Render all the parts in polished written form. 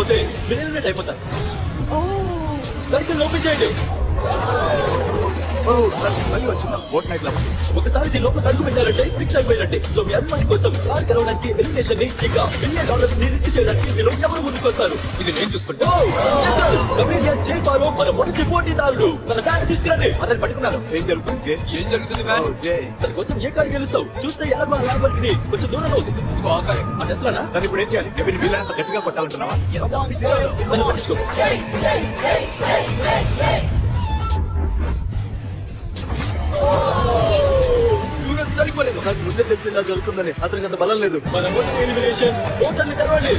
చేయకపోతే మీరు ఎలిమినేట్ అయిపోతారు. సర్కిల్ ఓపెన్ చేయండి. ఒకసారి దీని లోపల అడుగు పెట్టారంటే ఫిక్స్ అయిపోయినట్టే. సో మీ అభిమాని కోసం కార్ గెలవడానికి ఎలిమినేషన్ ని ఇంకా $1 మిలియన్ ని రిస్క్ చేయడానికి మీరు ఎవరు ముందుకు వస్తారు? ఇది నేను చూసుకుంటా. కమేడియన్ జై పారో మన మొదటి పోటీదారుడు. తన కార్ తీసుకురండి. అతను పట్టుకున్నాను. ఏం జరుగుతుంది? దాని కోసం ఏ కారు గెలుస్తావు? చూస్తే ఎలా లాభానికి కొంచెం దూరం అవుతుంది. ఆ టెస్లానా? దాన్ని ఇప్పుడు ఏం చేయాలి? కెవిన్ వీళ్ళంత గట్టిగా కొట్టాలంటున్నావా? దాన్ని పట్టించుకో. సరిపోలేదు. నాకు ముందే తెలిసిందా జరుగుతుందని. అతనికి అంత బలం లేదు. మన ఎలిమినేషన్ టోటల్ కరవాలి.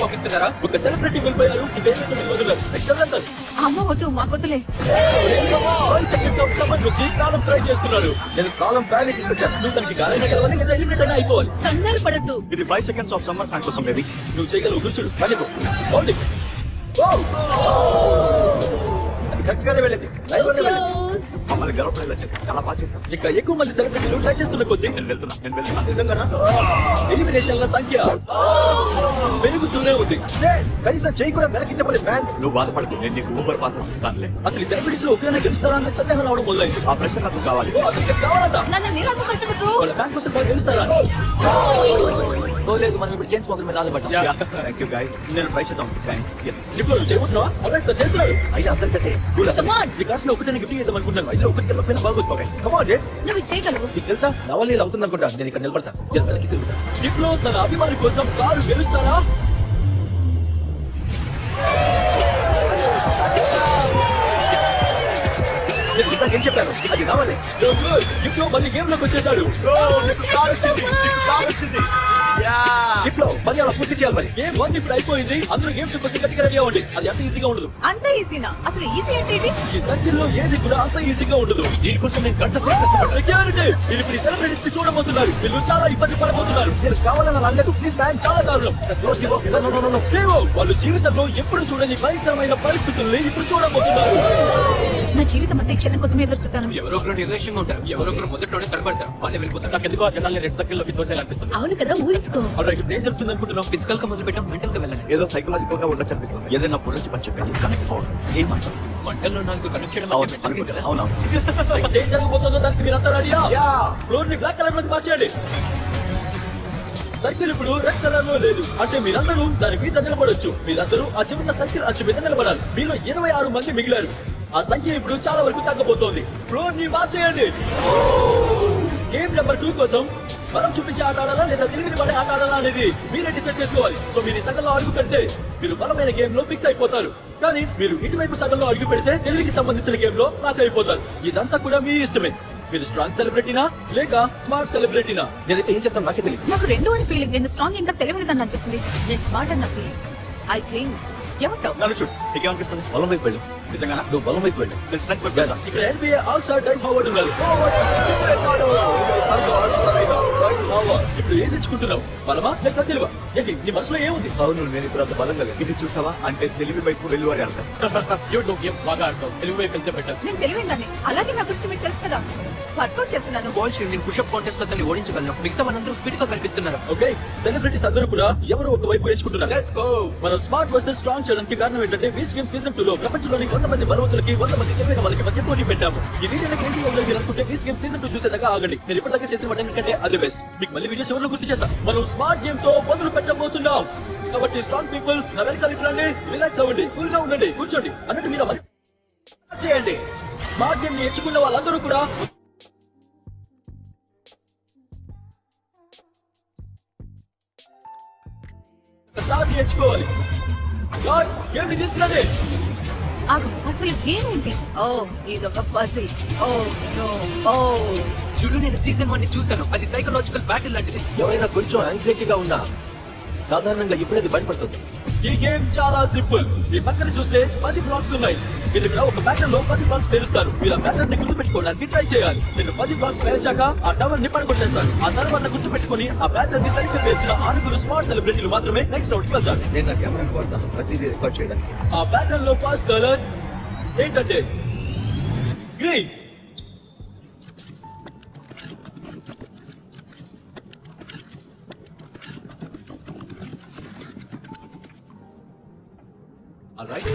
పంపిస్తున్నారా? ఒక సెలబ్రిటీ వెళ్ళిపోయారు. అమ్మ వద్దు, మాకొద్దులే. 5 seconds ఆఫ్ సమ్మర్ నుంచి కాలం ట్రై చేస్తున్నాడు. నేను కాలం ఫ్యాన్ తీసుకొచ్చాను. నువ్వు తనకి కాలం కలవాలి లేదా ఎలిమినేట్ అయినా అయిపోవాలి. కంగారు పడద్దు. ఇది 5 seconds ఆఫ్ సమ్మర్ ఫ్యాన్ కోసం బేబీ. నువ్వు చేయగలవు. కూర్చోడు. పనిపో. అది కరెక్ట్గానే వెళ్ళింది. మమ్మల్ని గర్వపడేలా చేశాను. చాలా బాగా చేశాను. ఇంకా ఎక్కువ మంది సెలబ్రిటీలు ట్రై చేస్తున్న కొద్దీ నేను వెళ్తున్నా. నిజంగానా? ఎలిమినేషన్ల సంఖ్య పెరుగుతూనే ఉంది. కనీసం చేయి కూడా వెనక్కి చెప్పలేదు. మ్యాన్, నువ్వు బాధపడకు. నేను నీకు ఊబర్ పాసెస్ ఇస్తానులే. అసలు ఈ సెలబ్రిటీస్ లో ఒకరైనా గెలుస్తారా అనే సందేహం రావడం మొదలైంది. ఆ ప్రశ్న నాకు కావాలి. నన్ను నిరాశపరచవచ్చు. వాళ్ళ ఫ్యాన్ కోసం బాగా గెలుస్తారా? లేదు, మనం ఇప్పుడు జేమ్స్ బాండ్ మీద ఆధారపడ్డాం. Thank you guys. నేను ట్రై చేద్దాం. థాంక్స్. yes. ఇప్పుడు నువ్వు చేయబోతున్నావా? ఆల్రైట్, చేస్తున్నాడు. అయితే అందరికంటే ఈ కార్స్ లో ఒకటే గిఫ్ట్ చేద్దాం అనుకుంటున్నాను. అయితే ఒకటి గెలవకపోయినా బాగుంది. Come on Jet. నువ్వు చేయగలవు. నీకు తెలుసా, నవలి ఇలా అవుతుంది అనుకుంటా. నేను ఇక్కడ నిలబడతా. నేను వెనక్కి తిరుగుతా. ఇప్పుడు తన అభిమాని కోసం కారు గెలుస్తారా? ఏం చెప్పాను? అది నవలే. ఇప్పుడు మళ్ళీ గేమ్ లోకి వచ్చేసాడు. మరి అలా పూర్తి చేయాలి. మరి గేమ్ 1 ఇప్పుడు అయిపోయింది. అందరూ గేమ్ 2 కోసం గట్టిగా రెడీ అవ్వండి. అది అంత ఈజీగా ఉండదు. అంత ఈజీనా? అసలు ఈజీ అంటే ఈ సర్కిల్ లో ఏది కూడా అంత ఈజీగా ఉండదు. దీనికోసం నేను గంట సేపు కష్టపడి సెక్యూరిటీ ఇప్పుడు సెలబ్రిటీస్ ని చూడబోతున్నారు. వీళ్ళు చాలా ఇబ్బంది పడబోతున్నారు. నేను కావాలని అనలేదు. ప్లీజ్ మ్యాన్, చాలా దారుణం. వాళ్ళు జీవితంలో ఎప్పుడు చూడని భయంకరమైన పరిస్థితుల్ని ఇప్పుడు చూడబోతున్నారు. నా జీవితం అంతే క్షణం కోసం ఎదురు చూసాను. ఎవరో ఒకరు నిర్లక్ష్యంగా ఉంటారు. ఎవరో ఒకరు మొదట్లోనే కనబడతారు. వాళ్ళే వెళ్ళిపోతారు. నాకు ఎందుకో జనాల్ని రెడ్ సర్కిల్ లోకి తోసేయాలనిపిస్తుంది. అవును కదా, ఊహించుకో. ఇప్పుడు ఏం జరుగుతుంది అనుకుంటున్నాం? ఫిజికల్ గా మొదలు పెట్టాం, మెంటల్ గా వెళ్ళాలి. ఏదో సైకలాజికల్ గా ఉండొచ్చు అనిపిస్తుంది. ఏదైనా పొరచి పని చెప్పండి. కనెక్ట్ అవ్వడం ఏమంటారు? మంటల్లో 4 కనెక్ట్ చేయడం అవునవును. నెక్స్ట్ ఏం జరగబోతుందో దానికి మీరు అంతా రెడీయా? ఫ్లోర్ ని బ్లాక్ కలర్ లోకి మార్చేయండి. సర్కిల్ ఇప్పుడు రెడ్ కలర్ లో లేదు. అంటే మీరందరూ దాని మీద నిలబడొచ్చు. మీరందరూ ఆ చిన్న సర్కిల్ అచ్చు మీద నిలబడాలి. మీలో 26 మంది మిగిలారు. ఆ సంఖ్య ఇప్పుడు చాలా వరకు తగ్గబోతోంది. ఫ్లోర్ ని మార్చేయండి. గేమ్ నెంబర్ 2 కోసం మనం చూపించే ఆట ఆడాలా లేదా తిరిగి పడే ఆట ఆడాలా అనేది మీరే డిసైడ్ చేసుకోవాలి. సో మీరు ఈ సగంలో అడుగు పెడితే మీరు బలమైన గేమ్ లో ఫిక్స్ అయిపోతారు. కానీ మీరు ఇటువైపు సగంలో అడుగు పెడితే తెలివికి సంబంధించిన గేమ్ లో లాక్ అయిపోతారు. ఇదంతా కూడా మీ ఇష్టమే. మీరు స్ట్రాంగ్ సెలబ్రిటీనా లేక స్మార్ట్ సెలబ్రిటీనా? నేనైతే ఏం చేస్తాను నాకే తెలియదు. నాకు రెండో ఫీలింగ్. నేను స్ట్రాంగ్ ఇంకా తెలియనిదని అనిపిస్తుంది. నేను స్మార్ట్ అన్న ఫీలింగ్. ఐ థింక్ ఏమంటావు? నన్ను చూడు, నీకేమనిపిస్తుంది? బలం వైపు వెళ్ళు. నిజంగా నువ్వు బలం వైపు వెళ్ళు. నేను స్ట్రెంగ్త్ వైపు వెళ్తా. ఇక్కడ NBA all star Dwight Howard ఉన్నారు. ఇప్పుడు ఏం తెచ్చుకుంటున్నావు? బలమా లేక తెలివా? ఏంటి నీ మనసులో ఏముంది? అవును, నేను ఇప్పుడు అంత బలంగా లేదు. ఇది చూసావా? అంటే తెలివి వైపు వెళ్ళు అని అర్థం. బాగా ఆడతావు. తెలివి వైపు వెళ్తే బెటర్. నేను తెలివిందని. అలాగే నా గురించి మీకు తెలుసు కదా. వర్కౌట్ చేస్తున్నాను. బాల్ షీల్డ్ నేను పుషప్ కాంటెస్ట్ లో తల్లి ఓడించగలను. మిగతా వాళ్ళందరూ ఫిట్ గా కనిపిస్తున్నారు. ఓకే, సెలబ్రిటీస్ అందరూ కూడా ఎవరో ఒక వైపు ఎంచుకుంటున్నారు. Let's go. మనం స్మార్ట్ వర్సెస్ స్ట్రాంగ్ చేయడానికి కారణం ఏంటంటే బీస్ట్ గేమ్ సీజన్ 2 లో ప్రపంచంలోని 100 మంది బలవంతులకి 100 మంది తెలివైన వాళ్ళకి మధ్య పోటీ పెట్టాము. ఈ వీడియోకి ఏంటి ఉండాలి అనుకుంటే బీస్ట్ గేమ్ సీజన్ 2 చూసేదాకా ఆగండి. నేను ఇప్పటిదాకా చేసిన వాటి కంటే అది బెస్ట్. మీకు మళ్ళీ వీడియో చివరిలో గుర్తు చేస్తా. మనం స్మార్ట్ గేమ్ తో మొదలు పెట్టబోతున్నాం. కాబట్టి స్ట్రాంగ్ పీపుల్ నా వెనకాల రండి. రిలాక్స్ అవ్వండి. కూల్ గా ఉండండి. కూర్చోండి. అన్నట్టు మీరు చేయండి. స్మార్ట్ గేమ్ ని ఎంచుకున్న వాళ్ళందరూ కూడా స్టార్ ని ఎంచుకోవాలి. గాయ్స్, గేమ్ ని తీసుకురండి. అసలు గేమ్ ఏంటి? ఓ, ఇదొక పజిల్. Oh no. ఓ చూడు, నేను సీజన్ 1 ని చూసాను. అది సైకలాజికల్ బ్యాటిల్ లాంటిది. ఎవరైనా కొంచెం యాంగ్జైటీగా ఉన్నా సాధారణంగా ఇప్పుడేది బయటపడుతుంది. ఈ గేమ్ చాలా సింపుల్. ఈ పక్కన చూస్తే 10 బ్లాక్స్ ఉన్నాయి. మీరు ఇక్కడ ఒక ప్యాటర్న్ లో 10 బ్లాక్స్ పేరుస్తారు. మీరు ఆ ప్యాటర్న్ ని గుర్తు పెట్టుకోవడానికి ట్రై చేయాలి. నేను 10 బ్లాక్స్ పేర్చాక ఆ టవర్ ని పడగొట్టేస్తాను. ఆ తర్వాత గుర్తు పెట్టుకుని ఆ ప్యాటర్న్ ని సరిగ్గా పేర్చిన 6 స్మార్ట్ సెలబ్రిటీలు మాత్రమే నెక్స్ట్ రౌండ్ కి వెళ్తారు. నేను నా కెమెరా వాడతాను ప్రతిదీ రికార్డ్ చేయడానికి. ఆ ప్యాటర్న్ లో ఫస్ట్ కలర్ ఏంటంటే గ్రీన్. ఆల్రైట్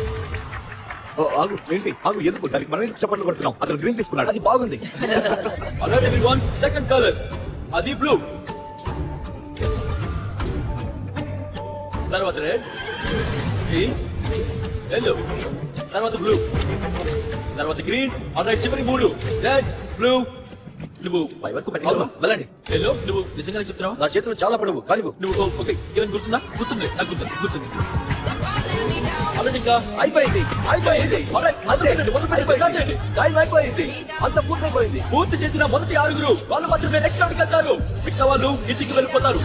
ఆగు ఏంటి ఆగు ఎందుకు దానికి మనం ఎందుకు చప్పట్లు కొడుతున్నాం అతను గ్రీన్ తీసుకున్నాడు అది బాగుంది ఆల్రైట్ ఎవ్రీవన్ సెకండ్ కలర్ అది బ్లూ తర్వాత రెడ్ గ్రీన్ ఎల్లో తర్వాత బ్లూ తర్వాత గ్రీన్ ఆల్రైట్ చివరి మూడు రెడ్ బ్లూ నువ్వు పై వరకు పెట్టగలవా వెళ్ళండి ఎల్లో నువ్వు నిజంగానే చెప్తున్నావా నా చేతులు చాలా పొడవు కానీ నువ్వు ఓకే ఏమైనా గుర్తుందా గుర్తుంది నాకు గుర్తుంది ఆల్రెడీ ఇంకా అయిపోయింది Alright, అంతే. మొదలు పెట్టి start చేయండి. టైం అయిపోయింది అంత పూర్తయిపోయింది పూర్తి చేసిన మొదటి 6 వాళ్ళు మాత్రమే నెక్స్ట్ రౌండ్కి వెళ్తారు మిగతా వాళ్ళు ఇంటికి వెళ్ళిపోతారు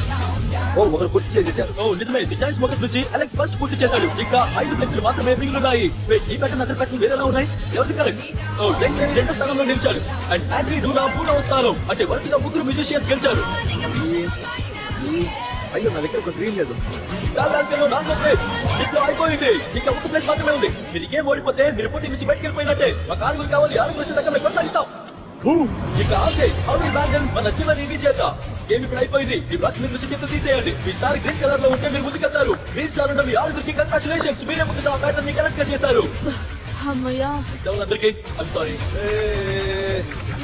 ఓ ఒకరు పూర్తి చేసేసారు ఓ నిజమే ది చైల్డ్ స్మోకర్స్ నుంచి అలెక్స్ ఫస్ట్ పూర్తి చేశాడు ఇంకా 5 ప్లేస్లు మాత్రమే మిగిలినాయి ఈ ప్యాటర్న్ అతని ప్యాటర్న్ వేరేలా ఉన్నాయి ఎవరికి కరెక్ట్ ఓ డెంజర్ రెండో స్థానంలో నిలిచాడు అండ్ ఆండ్రీ డూనా మూడవ స్థానం అంటే వరుసగా ముగ్గురు మ్యూజిషియన్స్ గెలిచారు అయ్యో నా దగ్గర ఒక గ్రీన్ లేదు సాధారణంగా 4వ ప్లేస్ ఇంట్లో అయిపోయింది ఇంకా ఒక ప్లేస్ మాత్రమే ఉంది మీరు గేమ్ ఓడిపోతే మీరు పోటీ నుంచి బయటకు వెళ్ళిపోయినట్టే మాకు 6 కావాలి 6 వచ్చేదాకా మేము కొనసాగిస్తాం ఇక ఆగే హౌరీ బ్యాగన్ మన చివరి విజేత గేమ్ ఇప్పుడు అయిపోయింది ఈ బాక్స్ మీరు నుంచి చేతులు తీసేయండి మీ స్టార్ గ్రీన్ కలర్ లో ఉంటే మీరు ముందుకెళ్తారు గ్రీన్ స్టార్ ఉన్న మీ 6కి కంగ్రాచులేషన్స్ మీరే ముందుగా ప్యాటర్న్ ని కరెక్ట్ గా చేశారు అమ్మయ్యా అందరికి ఐమ్ సారీ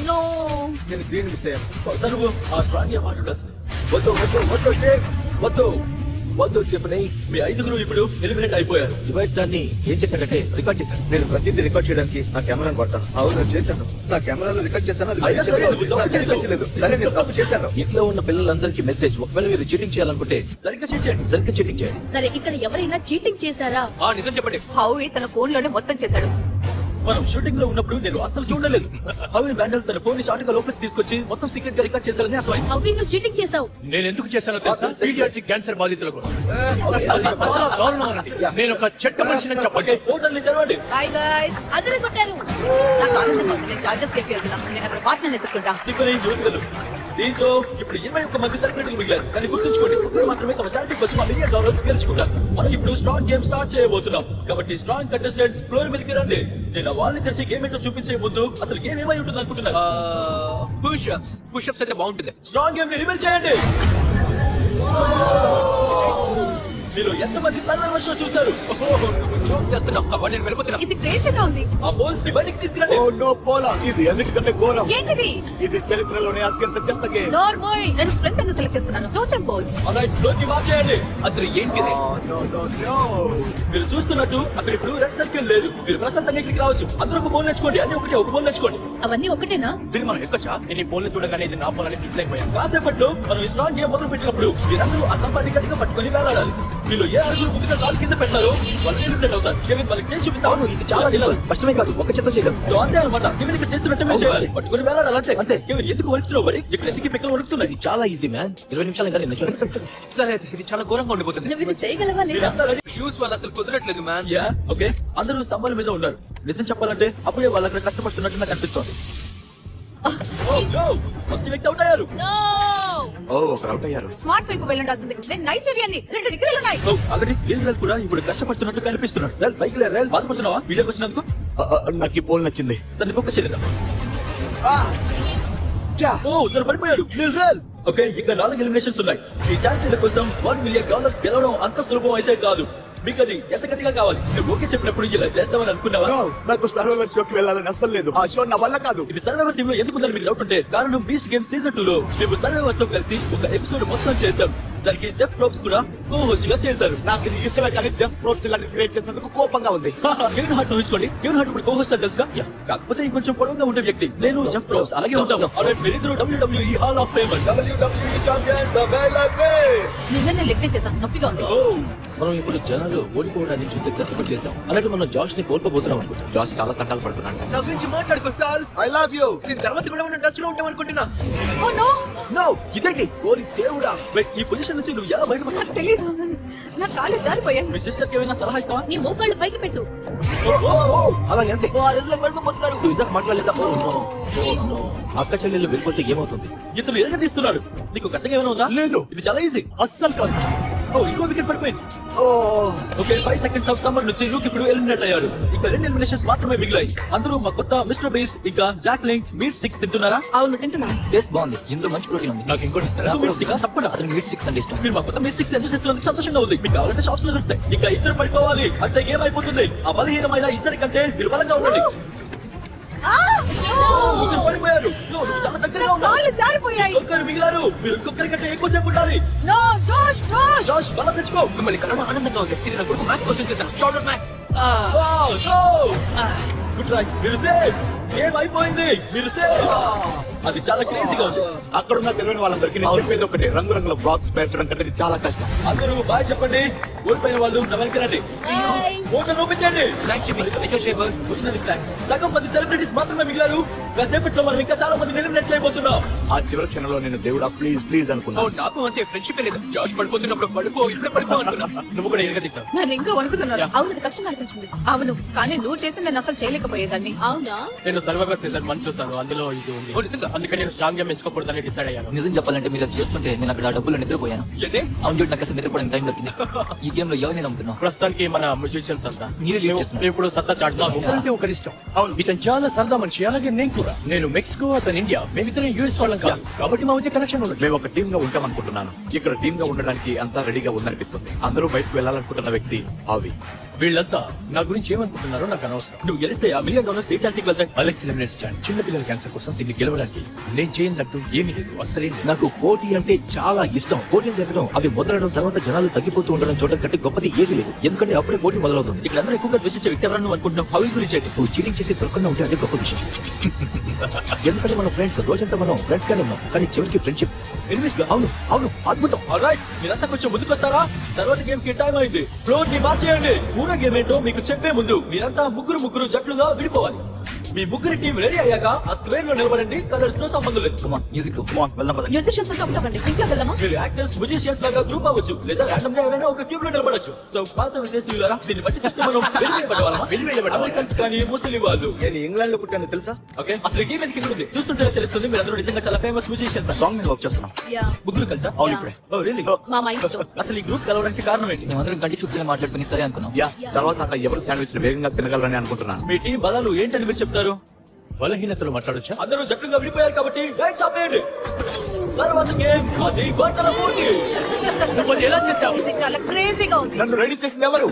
నో నేను గ్రీన్ మిస్ అయ్యాను సార్ నువ్వు ఆ స్ట్రాంగ్ గా మాట్లాడాల్సింది వద్దు టిఫనీ మీ 5 ఇప్పుడు ఎలిమినేట్ అయిపోయారు డివైడ్ దాన్ని ఏం చేశాడంటే రికార్డ్ చేశాను నేను ప్రతిదీ రికార్డ్ చేయడానికి నా కెమెరాను వాడతాను అవును చేశాను నా కెమెరాలో రికార్డ్ చేశాను అది అయినా సరే నువ్వు తప్పు నాకు చేశావు. అనిపించలేదు. సరే నేను తప్పు చేశాను ఇంట్లో ఉన్న పిల్లలందరికీ మెసేజ్ ఒకవేళ మీరు చీటింగ్ చేయాలనుకుంటే సరిగ్గా చేయండి సరిగ్గా చీటింగ్ చేయండి సరే ఇక్కడ ఎవరైనా చీటింగ్ చేశారా నిజం చెప్పండి హౌరీ తన ఫోన్ లోనే మొత్తం చేశాడు మనం షూటింగ్ లో ఉన్నప్పుడు నేను అస్సలు చూడలేదు హౌరీ బ్యాండల్ తన ఫోన్ ని చాటుగా లోపలికి తీసుకొచ్చి మొత్తం సీక్రెట్ గా రికార్డ్ చేశారని అర్థమైంది హౌరీ నువ్వు చీటింగ్ చేశావు నేను ఎందుకు చేశానో తెలుసా పీడియాట్రిక్ క్యాన్సర్ బాధితుల కోసం అది చాలా దారుణమైనది నేను ఒక చెట్ట మనిషిని చెప్పండి పోర్టల్ ని తెరవండి హాయ్ గైస్ అందరూ కొట్టారు నాకు ఆనందం అవుతుంది నేను చార్జెస్ కేపీ వెళ్తున్నా నేను అక్కడ పార్ట్నర్ ఎత్తుకుంటా టిఫనీ జ్యోతిగలు దీంతో ఇప్పుడు 21 మంది సెలబ్రిటీలు మిగిలారు కానీ గుర్తుంచుకోండి ఒక్కరు మాత్రమే తమ చారిటీ కోసం $1 మిలియన్ గెలుచుకున్నారు మనం ఇప్పుడు స్ట్రాంగ్ గేమ్ స్టార్ట్ చేయబోతున్నాం కాబట్టి స్ట్రాంగ్ కంటెస్టెంట్స్ ఫ్లోర్ మీదకి రండి నేను వాళ్ళని తెరిచి గేమ్ ఏంటో చూపించే ముందు అసలు గేమ్ ఏమై ఉంటుంది అనుకుంటున్నారు పుషప్స్ అయితే బాగుంటుంది స్ట్రాంగ్ గేమ్ ని రివీల్ చేయండి మీరు ఎంతమంది సర్వైవర్ షో చూశారు జోక్ చేస్తున్నావు నేను వెళ్ళిపోతున్నా ఇది క్రేజీగా ఉంది ఆ బోల్స్ ని బయటికి తీసుకురండి ఓ నో పోలా ఇది అన్నిటికంటే ఘోరం ఏంటిది ఇది చరిత్రలోనే అత్యంత చెత్త గేమ్ నోర్మోయ్ నేను స్ట్రెంత్ గా సెలెక్ట్ చేసుకున్నాను టోటల్ బోల్స్ ఆల్రైట్ ఫ్లోర్ ని మార్చేయండి అసలు ఏంటిది మీరు చూస్తున్నట్టు అక్కడ ఇప్పుడు రెడ్ సర్కిల్ లేదు మీరు ప్రశాంతంగా ఇక్కడికి రావచ్చు అందరూ ఒక బోల్ నేర్చుకోండి అన్ని ఒకటే ఒక బోల్ నేర్చుకోండి అవన్నీ ఒకటేనా దీన్ని మనం ఎక్కచ్చా నేను ఈ బోల్ చూడగానే ఇది నా బోల్ అని ఫిక్స్ అయిపోయాను కాసేపట్లో మనం ఈ స్ట్రాంగ్ గేమ్ మొదలు పెట్టినప్పుడు మీరందరూ ఆ స్తంభాన్ని గట్టిగా పట్టుకొని వేలాడాలి మీరు ఏ అడుగులు ముందుగా కాలు కింద పెట్టారో వాళ్ళు ఎలిమినేట్ అవుతారు కెవిన్ వాళ్ళకి చేసి చూపిస్తాను ఇది చాలా సింపుల్ కష్టమే కాదు ఒక చేత్తో చేయగలం సో అంతే అనమాట కెవిన్ ఇక్కడ చేస్తున్నట్టు మీరు చేయాలి పట్టుకొని వేలాడాలి అంతే అంతే కెవిన్ ఎందుకు వణుకుతున్నావు మరి ఇక్కడ ఎందుకు పిక్కలు వణుకుతున్నాయి చాలా ఈజీ మ్యాన్ 20 నిమిషాలు ఇంకా నేను చూడండి సరే అయితే ఇది చాలా ఘోరంగా ఉండిపోతుంది నువ్వు ఇది చేయగలవా లేదా మీరంతా రెడీ షూస్ వల్ల అసలు కుదరట్లేదు మ్యాన్ యా ఓకే అందరూ స్తంభాల మీద ఉన్నారు నిజం చెప్పాలంటే అప్పుడే వాళ్ళు అక్కడ కష్టపడుతున్నట్టు నాకు అనిపిస్తోంది Oh, no! మొదటి వ్యక్తి అవుట్ అయ్యారు ఓ ఒక అవుట్ అయ్యారు స్మార్ట్ వైపు వెళ్ళండాల్సింది నేను నైజీరియాని 2 డిగ్రీలు ఉన్నాయి అక్కడి ఇజ్రాయెల్ కూడా ఇప్పుడు కష్టపడుతున్నట్టు కనిపిస్తున్నాడు రేల్ బైక్ రేల్ బాధపడుతున్నావా వీడియోకి వచ్చినందుకు నాకు ఈ పోల్ నచ్చింది దాన్ని ఫోకస్ చేయలేదా ఓ తను పడిపోయాడు నీల్ రేల్ ఓకే ఇక్కడ 4 ఎలిమినేషన్స్ ఉన్నాయి ఈ ఛాలెంజ్ కోసం $1 మిలియన్ గెలవడం అంత సులభం అయితే కాదు మీకు అది ఎంత గట్టిగా కావాలి నువ్వు ఓకే చెప్పినప్పుడు ఇలా చేస్తామని అనుకున్నావా No, నాకు సర్వైవర్ షోకి వెళ్ళాలని అసలు లేదు ఆ షో నా వల్ల కాదు ఇది సర్వైవర్ టీమ్ లో ఎందుకుందని మీకు డౌట్ ఉంటే కారణం బీస్ట్ గేమ్ సీజన్ 2 లో మేము సర్వైవర్ తో కలిసి ఒక ఎపిసోడ్ మొత్తం చేశాం దానికి జెఫ్ ప్రోబ్స్ కూడా కో హోస్ట్ గా చేశారు నాకు ఇది ఇష్టమే కానీ జెఫ్ ప్రోస్ట్ ఇలాంటి క్రియేట్ చేసినందుకు కోపంగా ఉంది కెవిన్ హార్ట్ ఊహించుకోండి కెవిన్ హార్ట్ ఇప్పుడు కో హోస్ట్ తెలుసుగా కాకపోతే ఇంకొంచెం పొడవుగా ఉండే వ్యక్తి నేను జెఫ్ ప్రోబ్స్ అలాగే ఉంటాం ఆల్రెడీ మీరిద్దరు WWE hall of famers WWE champions the bell way నిన్న లెక్క చేశాను నొప్పిగా ఉంది మనం ఇప్పుడు జనాలు ఓడిపోవడాన్ని చూసి కష్టపడి చేసాం అలాగే మనం జాష్ ని కోల్పోబోతున్నాం అనుకుంటా జాష్ చాలా తంటాలు పడుతున్నాడు నా గురించి మాట్లాడుకో సాల్ ఐ లవ్ యూ దీని తర్వాత కూడా మనం టచ్ లో ఉంటాం అనుకుంటున్నా ఓ నో నో ఇదేంటి ఓరి దేవుడా Wait, ఈ పొజిషన్ నుంచి నువ్వు ఎలా నాకు బయటపడతావు తెలియదు నా కాళ్ళు జారిపోయాయి మీ సిస్టర్ కి ఏమైనా సలహా ఇస్తావా నీ మోకాళ్ళు పైకి పెట్టు అలాగే అంతే నువ్వు ఇందాక మాట్లాడలేదా Oh, no. Oh, no. అక్క చెల్లెళ్ళు వెళ్ళిపోతే ఏమవుతుంది ఇతను ఎరగదీస్తున్నాడు నీకు కష్టంగా ఏమైనా ఉందా లేదు. ఇది చాలా ఈజీ అస్సలు కాదు ఓ ఇంకో వికెట్ పడిపోయింది. ఓ ఓకే 5 సెకండ్స్ ఆఫ్ సమ్మర్ నుంచి లూక్ ఇప్పుడు ఎలిమినేట్ అయ్యాడు. ఇక 2 ఎలిమినేషన్స్ మాత్రమే మిగిలాయి. అందరూ మా కొత్త మిస్టర్ బీస్ట్ ఇంకా జాక్ లింక్స్ మీట్ స్టిక్స్ తింటున్నారా? అవును తింటున్నా. టేస్ట్ బాగుంది, ఇందులో మంచి ప్రోటీన్ ఉంది. నాకు ఇంకోటి ఇస్తారా? మీట్ స్టిక్ తప్పకుండా. అతనికి మీట్ స్టిక్స్ అంటే ఇష్టం. మీరు మా కొత్త మీట్ స్టిక్స్ ఎంజాయ్ చేస్తున్నందుకు సంతోషంగా ఉంది. మీకు కావాలంటే షాప్స్ లో దొరుకుతాయి. ఇక ఇద్దరు పడిపోవాలి, అంతే గేమ్ అయిపోతుంది. ఆ బలహీనమైన ఇద్దరి కంటే మీరు బలంగా ఉండండి. ముగ్గురు పడిపోయారు. No, నువ్వు చాలా దగ్గరగా ఉన్నావు. కాళ్ళు జారిపోయాయి. ఒక్కరు మిగిలారు. మీరు ఇంకొకరి కంటే ఎక్కువసేపు ఉండాలి. నో జోష్ జోష్. జాష్ బలం తెచ్చుకో. మిమ్మల్ని కలవడం ఆనందంగా ఉంది. ఇది నా కొడుకు మ్యాక్స్ కోసం చేశాను. Short out max. Wow, go! Good try. మీరు సేఫ్. గేమ్ అయిపోయింది. మీరు సేఫ్. అది చాలా క్రేజీగా ఉంది. అక్కడ ఉన్న తెలియని వాళ్ళందరికీ నేను చెప్పేది ఒకటి, రంగురంగుల బాక్స్ పేర్చడం కంటే ఇది చాలా కష్టం. అందరూ బాయ్ చెప్పండి. ఓడిపోయిన వాళ్ళు నా వెనక రండి. ఓటర్ చూపించండి. Thanks Jimmy. ఎంజాయ్ చేయబోయ్. వచ్చినందుకు థ్యాంక్స్. సగం మంది సెలబ్రిటీస్ మాత్రమే మిగిలారు. కాసేపట్లో మనం ఇంకా చాలా మంది ఎలిమినేట్ చేయబోతున్నాం. ఆ చివరి క్షణంలో నేను దేవుడా ప్లీజ్ ప్లీజ్ అనుకున్నా. నాకు అంతే ఫ్రెండ్షిప్ లేదు. జాష్ పడిపోతున్నప్పుడు పడిపో, ఇప్పుడు పడిపో అనుకున్నా. నువ్వు కూడా ఎరగ తీసావు. నేను ఇంకా వణుకుతున్నాను. అవును అది కష్టంగా అనిపించింది. అవును కానీ నువ్వు చేసి నేను అసలు చేయలేకపోయేదాన్ని. అవునా? నేను సర్వైవర్ సీజన్ 1 చూసాను. అందులో ఇది ఉంది. ఓ, నిజంగా? అందుకని నేను స్ట్రాంగ్ గా ఎంచుకోకూడదని డిసైడ్ అయ్యాను. నిజం చెప్పాలంటే మీరు అది చేస్తుంటే నేను అక్కడ డబ్బులు నిద్రపోయాను. ఏంటి? అవును చూడు, నాకు అసలు నిద్రపోవడానికి టైం దొరికింది. ఈ గేమ్ లో ఎవరిని నమ్ముతున్నావు? ప్రస్తుతానికి మన మ్యూజిషియన్స్ అంతా మీరే lead చేస్తున్నారు. ఇప్పుడు సత్తా చాటుతాము. ఒకరంటే ఒకరి ఇష్టం. అవును, ఇతను చాలా సరదా మనిషి. అలాగే నేను కూడా. నేను మెక్సికో, అతను ఇండియా. మేమిద్దరం యూఎస్ వాళ్ళం కాదు కాబట్టి మా మధ్య కనెక్షన్ ఉండదు. మేము ఒక టీమ్ గా ఉంటాం అనుకుంటున్నాను. ఇక్కడ టీమ్ గా ఉండడానికి అంతా రెడీగా ఉందనిపిస్తుంది. అందరూ బయటకు వెళ్ళాలనుకుంటున్న వ్యక్తి హావి. వీళ్ళంతా నా గురించి ఏమనుకుంటున్నారో నాకు అనవసరం. నువ్వు గెలిస్తే $1 మిలియన్ ఏ చారిటీకి వెళ్తాయి. అలెక్స్ ఎలిమినేట్ స్టాండ్ చిన్న పిల్లల క్యాన్సర్ కోసం దీన్ని గెలవడానికి నేను చేయనట్టు ఏమీ లేదు. అసలే నాకు పోటీ అంటే చాలా ఇష్టం. పోటీ జరగడం, అవి మొదలడం, తర్వాత జనాలు తగ్గిపోతూ ఉండడం చూడడం కంటే గొప్పది ఏది లేదు. ఎందుకంటే అప్పుడే పోటీ మొదలవుతుంది. ఇక్కడ అందరూ ఎక్కువగా ద్వేషించే వ్యక్తి ఎవరన్నా అనుకుంటున్నావు? హౌల్ గురించి ఏంటి? నువ్వు చీటింగ్ చేసి దొరకకుండా ఉంటే అదే గొప్ప విషయం. ఎందుకంటే మనం ఫ్రెండ్స్, రోజంతా మనం ఫ్రెండ్స్ గానే ఉన్నాం, కానీ చివరికి ఫ్రెండ్షిప్ ఎనిమిస్ గా. అవును అవును అద్భుతం. ఆల్రైట్, మీరంతా కొంచెం ముందుకొస్తారా? తర్వాత గేమ్ కి టైం అయింది. ఫ్లోర్ ని మార్చేయండి. పూరా గేమ్ ఏంటో మీకు చెప్పే ముందు మీరంతా ముగ్గురు జట్లుగా విడిపోవాలి. మీ ముగ్గురి టీం రెడీ అయ్యాక ఆ స్క్వేర్ లో నిలబడండి. కలర్స్ తో సంబంధం లేదు. కమా మ్యూజిక్. వెళ్దాం పద. మ్యూజిషియన్స్ అంతా ఉంటామండి. ఇంట్లో వెళ్దామా? మీరు యాక్టర్స్, మ్యూజిషియన్స్ లాగా గ్రూప్ అవ్వచ్చు, లేదా రాండమ్ గా ఎవరైనా ఒక క్యూబ్ లో నిలబడొచ్చు. సో పాత విదేశీయులారా, దీన్ని బట్టి చూస్తే మనం వెలివేయబడ్డామా? అమెరికన్స్ కానీ ముస్లిం వాళ్ళు. నేను ఇంగ్లాండ్ లో పుట్టాను తెలుసా? ఓకే, అసలు ఈ గేమ్ ఎందుకు ఉంది? చూస్తుంటే తెలుస్తుంది మీరు అందరూ నిజంగా చాలా ఫేమస్ మ్యూజిషియన్స్. సాంగ్ మీద వర్క్ చేస్తున్నాం. యా. ముగ్గురు కలిసా? అవును, ఇప్పుడే. ఓ రియల్లీ? మా మైండ్ అసలు ఈ గ్రూప్ కలవడానికి కారణం ఏంటి? మేమందరం కంటి చూపుతూనే మాట్లాడుకుని సరే అనుకున్నాం. యా, తర్వాత అట్లా ఎవరు శాండ్విచ్ వేగంగా తినగలరని అనుకుంటున్నాను. మీ టీం బలాలు ఏంటని మీరు చెప్తారు? బలహీనతలు మాట్లాడొచ్చా? అందరూ జట్లుగా విడిపోయారు కాబట్టి లైట్స్ ఆపేయండి. తర్వాత గేమ్ అది గంటల పోటీ. నువ్వు అది ఎలా చేసావు? ఇది చాలా క్రేజీగా ఉంది. నన్ను రెడీ చేసింది ఎవరు?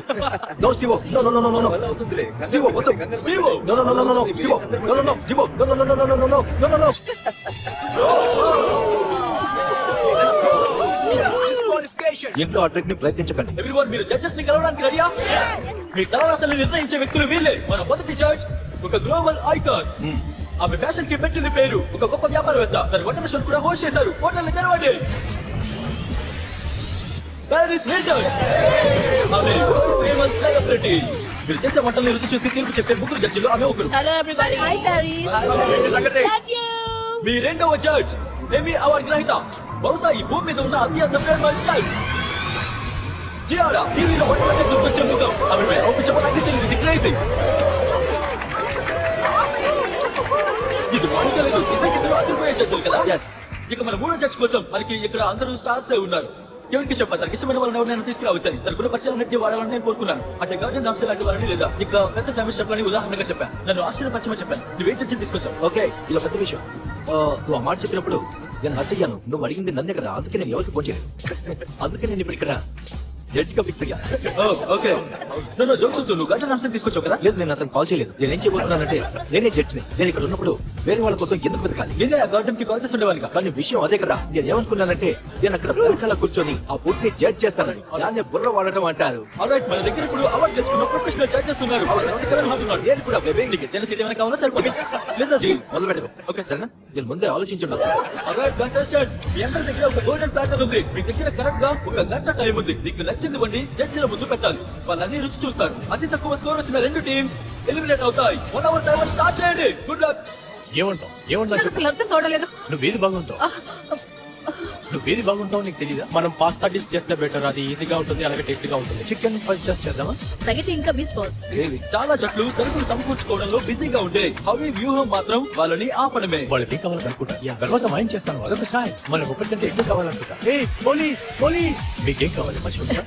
No Stevo, no no no no no no అవుతుందిలే. స్టీవో వద్దు. Stevo. No no no no no Stevo, no no no Stevo, no no no no no no no no no. ఇంట్లో ఆ ట్రిక్ ని ప్రయత్నించకండి. Everyone, మీరు judges ని కలవడానికి రెడీయా? మీ తలరాతల్ని నిర్ణయించే వ్యక్తులు వీళ్ళే. మన మొదటి జడ్జ్ ఒక గ్లోబల్ ఐకాన్. ఆమె ఫ్యాషన్ కి పెట్టింది పేరు. ఒక గొప్ప వ్యాపారవేత్త. తన వంటల షో కూడా హోస్ట్ చేశారు. హోటల్ తెరవండి. Paris Hilton. ఆమె ఫేమస్ సెలబ్రిటీ. మీరు చేసే వంటల్ని రుచి చూసి తీర్పు చెప్పే ముగ్గురు జడ్జిలు ఆమె ఒకరు. Hello everybody. Hi Paris. Love you. మీ రెండవ జడ్జ్ ఎమీ అవార్డ్ గ్రహీత, బహుశా ఈ భూమి మీద ఉన్న అత్యంత ఫేమస్ షెఫ్ జియారా. టీవీలో వంటలన్నీ గుర్తొచ్చే ముఖం. ఆమె ఒప్పించడానికి తెలియదు. ఇది క్రేజీ. ఇది మాట్లాడలేదు. ఇద్దరు అదిరిపోయే జడ్జిలు కదా. ఇక మన మూడో జడ్జ్ కోసం మనకి ఇక్కడ అందరూ స్టార్స్ ఉన్నారు. ఎవరికి చెప్పాలి? తనకి ఇష్టమైన వాళ్ళని ఎవరైనా తీసుకురావచ్చని. తనకున్న పరిచయాలన్నింటినీ వాడాలని నేను కోరుకున్నాను. అంటే గార్డెన్ డాన్స్ లాంటి వాళ్ళని, లేదా ఇక పెద్ద ఫేమస్ షెఫ్ అని ఉదాహరణగా చెప్పాను. నన్ను ఆశ్చర్యపరచమని చెప్పాను. నువ్వేం జడ్జిని తీసుకొచ్చావు? ఓకే, ఇలా పెద్ద విషయం. నువ్వు ఆ మాట చెప్పినప్పుడు నేను హత్యయ్యాను. నువ్వు అడిగింది నన్నే కదా, అందుకే నేను ఎవరికి ఫోన్ చేయలేదు. అందుకే నేను ఇప్పుడు ఇక్కడ జడ్జ్ గా ఫిక్స్ అయ్యా. ఓకే, నన్ను జోక్స్ వద్దు. నువ్వు గార్డెన్ డాన్స్ తీసుకొచ్చావు కదా. లేదు, నేను అతను కాల్ చేయలేదు. నేనేం చేయబోతున్నానంటే నేనే జడ్జిని. నేను ఇక్కడ ఉన్నప్పుడు వేరే వాళ్ళ కోసం ఎందుకు వెతకాలి? నేనే ఆ గార్డెన్ కి కాల్ చేసి ఉండేవాడిగా. కానీ విషయం అదే కదా. నేను ఏమనుకున్నానంటే నేను అక్కడ వెనకాల కూర్చొని ఆ ఫుడ్ ని జడ్జ్ చేస్తానని. దాన్ని బుర్ర వాడటం అంటారు. ఆల్రైట్, మన దగ్గర ఇప్పుడు అవార్డు తెచ్చుకున్న ప్రొఫెషనల్ జడ్జెస్ ఉన్నారు. నేను కూడా బేబీ తెలియని సీట్ ఏమైనా కావాలా? సరిపోయి లేదా మొదలు పెట్టకు. ఓకే సరేనా? నేను ముందే ఆలోచించుండొచ్చు. ఆల్రైట్ కంటెస్టెంట్స్, మీ అందరి దగ్గర ఒక గోల్డెన్ ప్లాటర్ ఉంది. మీ దగ్గర కరెక్ట్ గా 1 గంట టైం ఉంది. మీకు నచ్చింది వండి జడ్జిల ముందు పెట్టాలి. వాళ్ళన్ని రుచి చూస్తారు. అతి తక్కువ స్కోర్ వచ్చిన 2 టీమ్స్ ఎలిమినేట్ అవుతాయి. 1 అవర్ టైమర్ స్టార్ట్ చేయండి. Good luck. ఏమంటావు? ఏమన్నా నాకు చెప్పు. అసలు అర్థం కావడలేదు. నువ్వేది బాగుంటావు? నువ్వేది బాగుంటావు నీకు తెలీదా? మనం పాస్తా డిష్ చేస్తే బెటర్, అది ఈజీగా ఉంటుంది అలాగే టేస్టీగా ఉంటుంది. చికెన్ ఫస్ట్ టచ్ చేద్దామా? స్పగెటీ ఇంకా బీస్ బాల్స్. చాలా జట్లు సరుకులు సమకూర్చుకోవడంలో బిజీగా ఉంటే హవి వ్యూహం మాత్రం వాళ్ళని ఆపడమే. వాళ్ళకి ఏం కావాలనుకుంటా, తర్వాత మైండ్ చేస్తాను, అదొక స్టైల్. మనకు ఒకటికంటే ఎక్కువ కావాలనుకుంటా. ఏ పోలీస్ పోలీస్, మీకేం కావాలి మర్చిపోతా?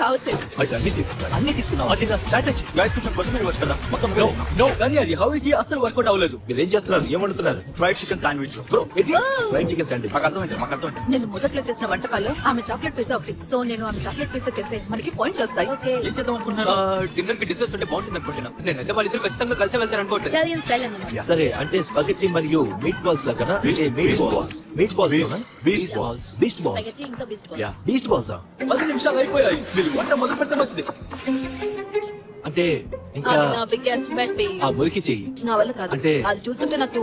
కావచ్చు. అయితే అన్ని తీసుకుంటాను. అన్ని తీసుకున్నాం. అది నా స్ట్రాటజీ. గైస్ కొంచెం కొత్తిమీర వచ్చు కదా మొత్తం No, no. కానీ అది హవికి అసలు వర్కౌట్ అవ్వలేదు. మీరేం చేస్తున్నారు? ఏమంటున్నారు? Fried chicken sandwich bro fried chicken sandwich. మాకు అర్థమైంది. నేను మొదట్లో చేసిన వంటకాల్లో ఆమె చాక్లెట్ పిజ్జా ఒకటి. సో నేను ఆమె చాక్లెట్ పిజ్జా చేస్తే మనకి పాయింట్లు వస్తాయి. ఓకే. ఏం చేద్దాం అనుకుంటున్నారు? డిన్నర్ కి డిషెస్ ఉంటే బాగుంటుంది అనుకుంటున్నా. నేనైతే వాళ్ళిద్దరు ఖచ్చితంగా కలిసి వెళ్తారు అనుకోవట్లేదు. ఇటాలియన్ స్టైల్ అన్నమాట. సరే, అంటే స్పగెట్టి మరియు మీట్ బాల్స్ లాగా మీట్ బాల్స్ బీస్ట్ బాల్స్ స్పగెటీ ఇంకా బీస్ బాల్స్. బీస్ట్ బాల్స్ 10 నిమిషాలు అయిపోయాయి. మీరు వంట మొదలు పెట్టడం వచ్చింది. అంటే ఇంకా అది నా బిగ్గెస్ట్ బెట్ బేబీ. ఆ మురికి చెయ్యి. నా వల్ల కాదు. అంటే- అది చూస్తుంటే నాకు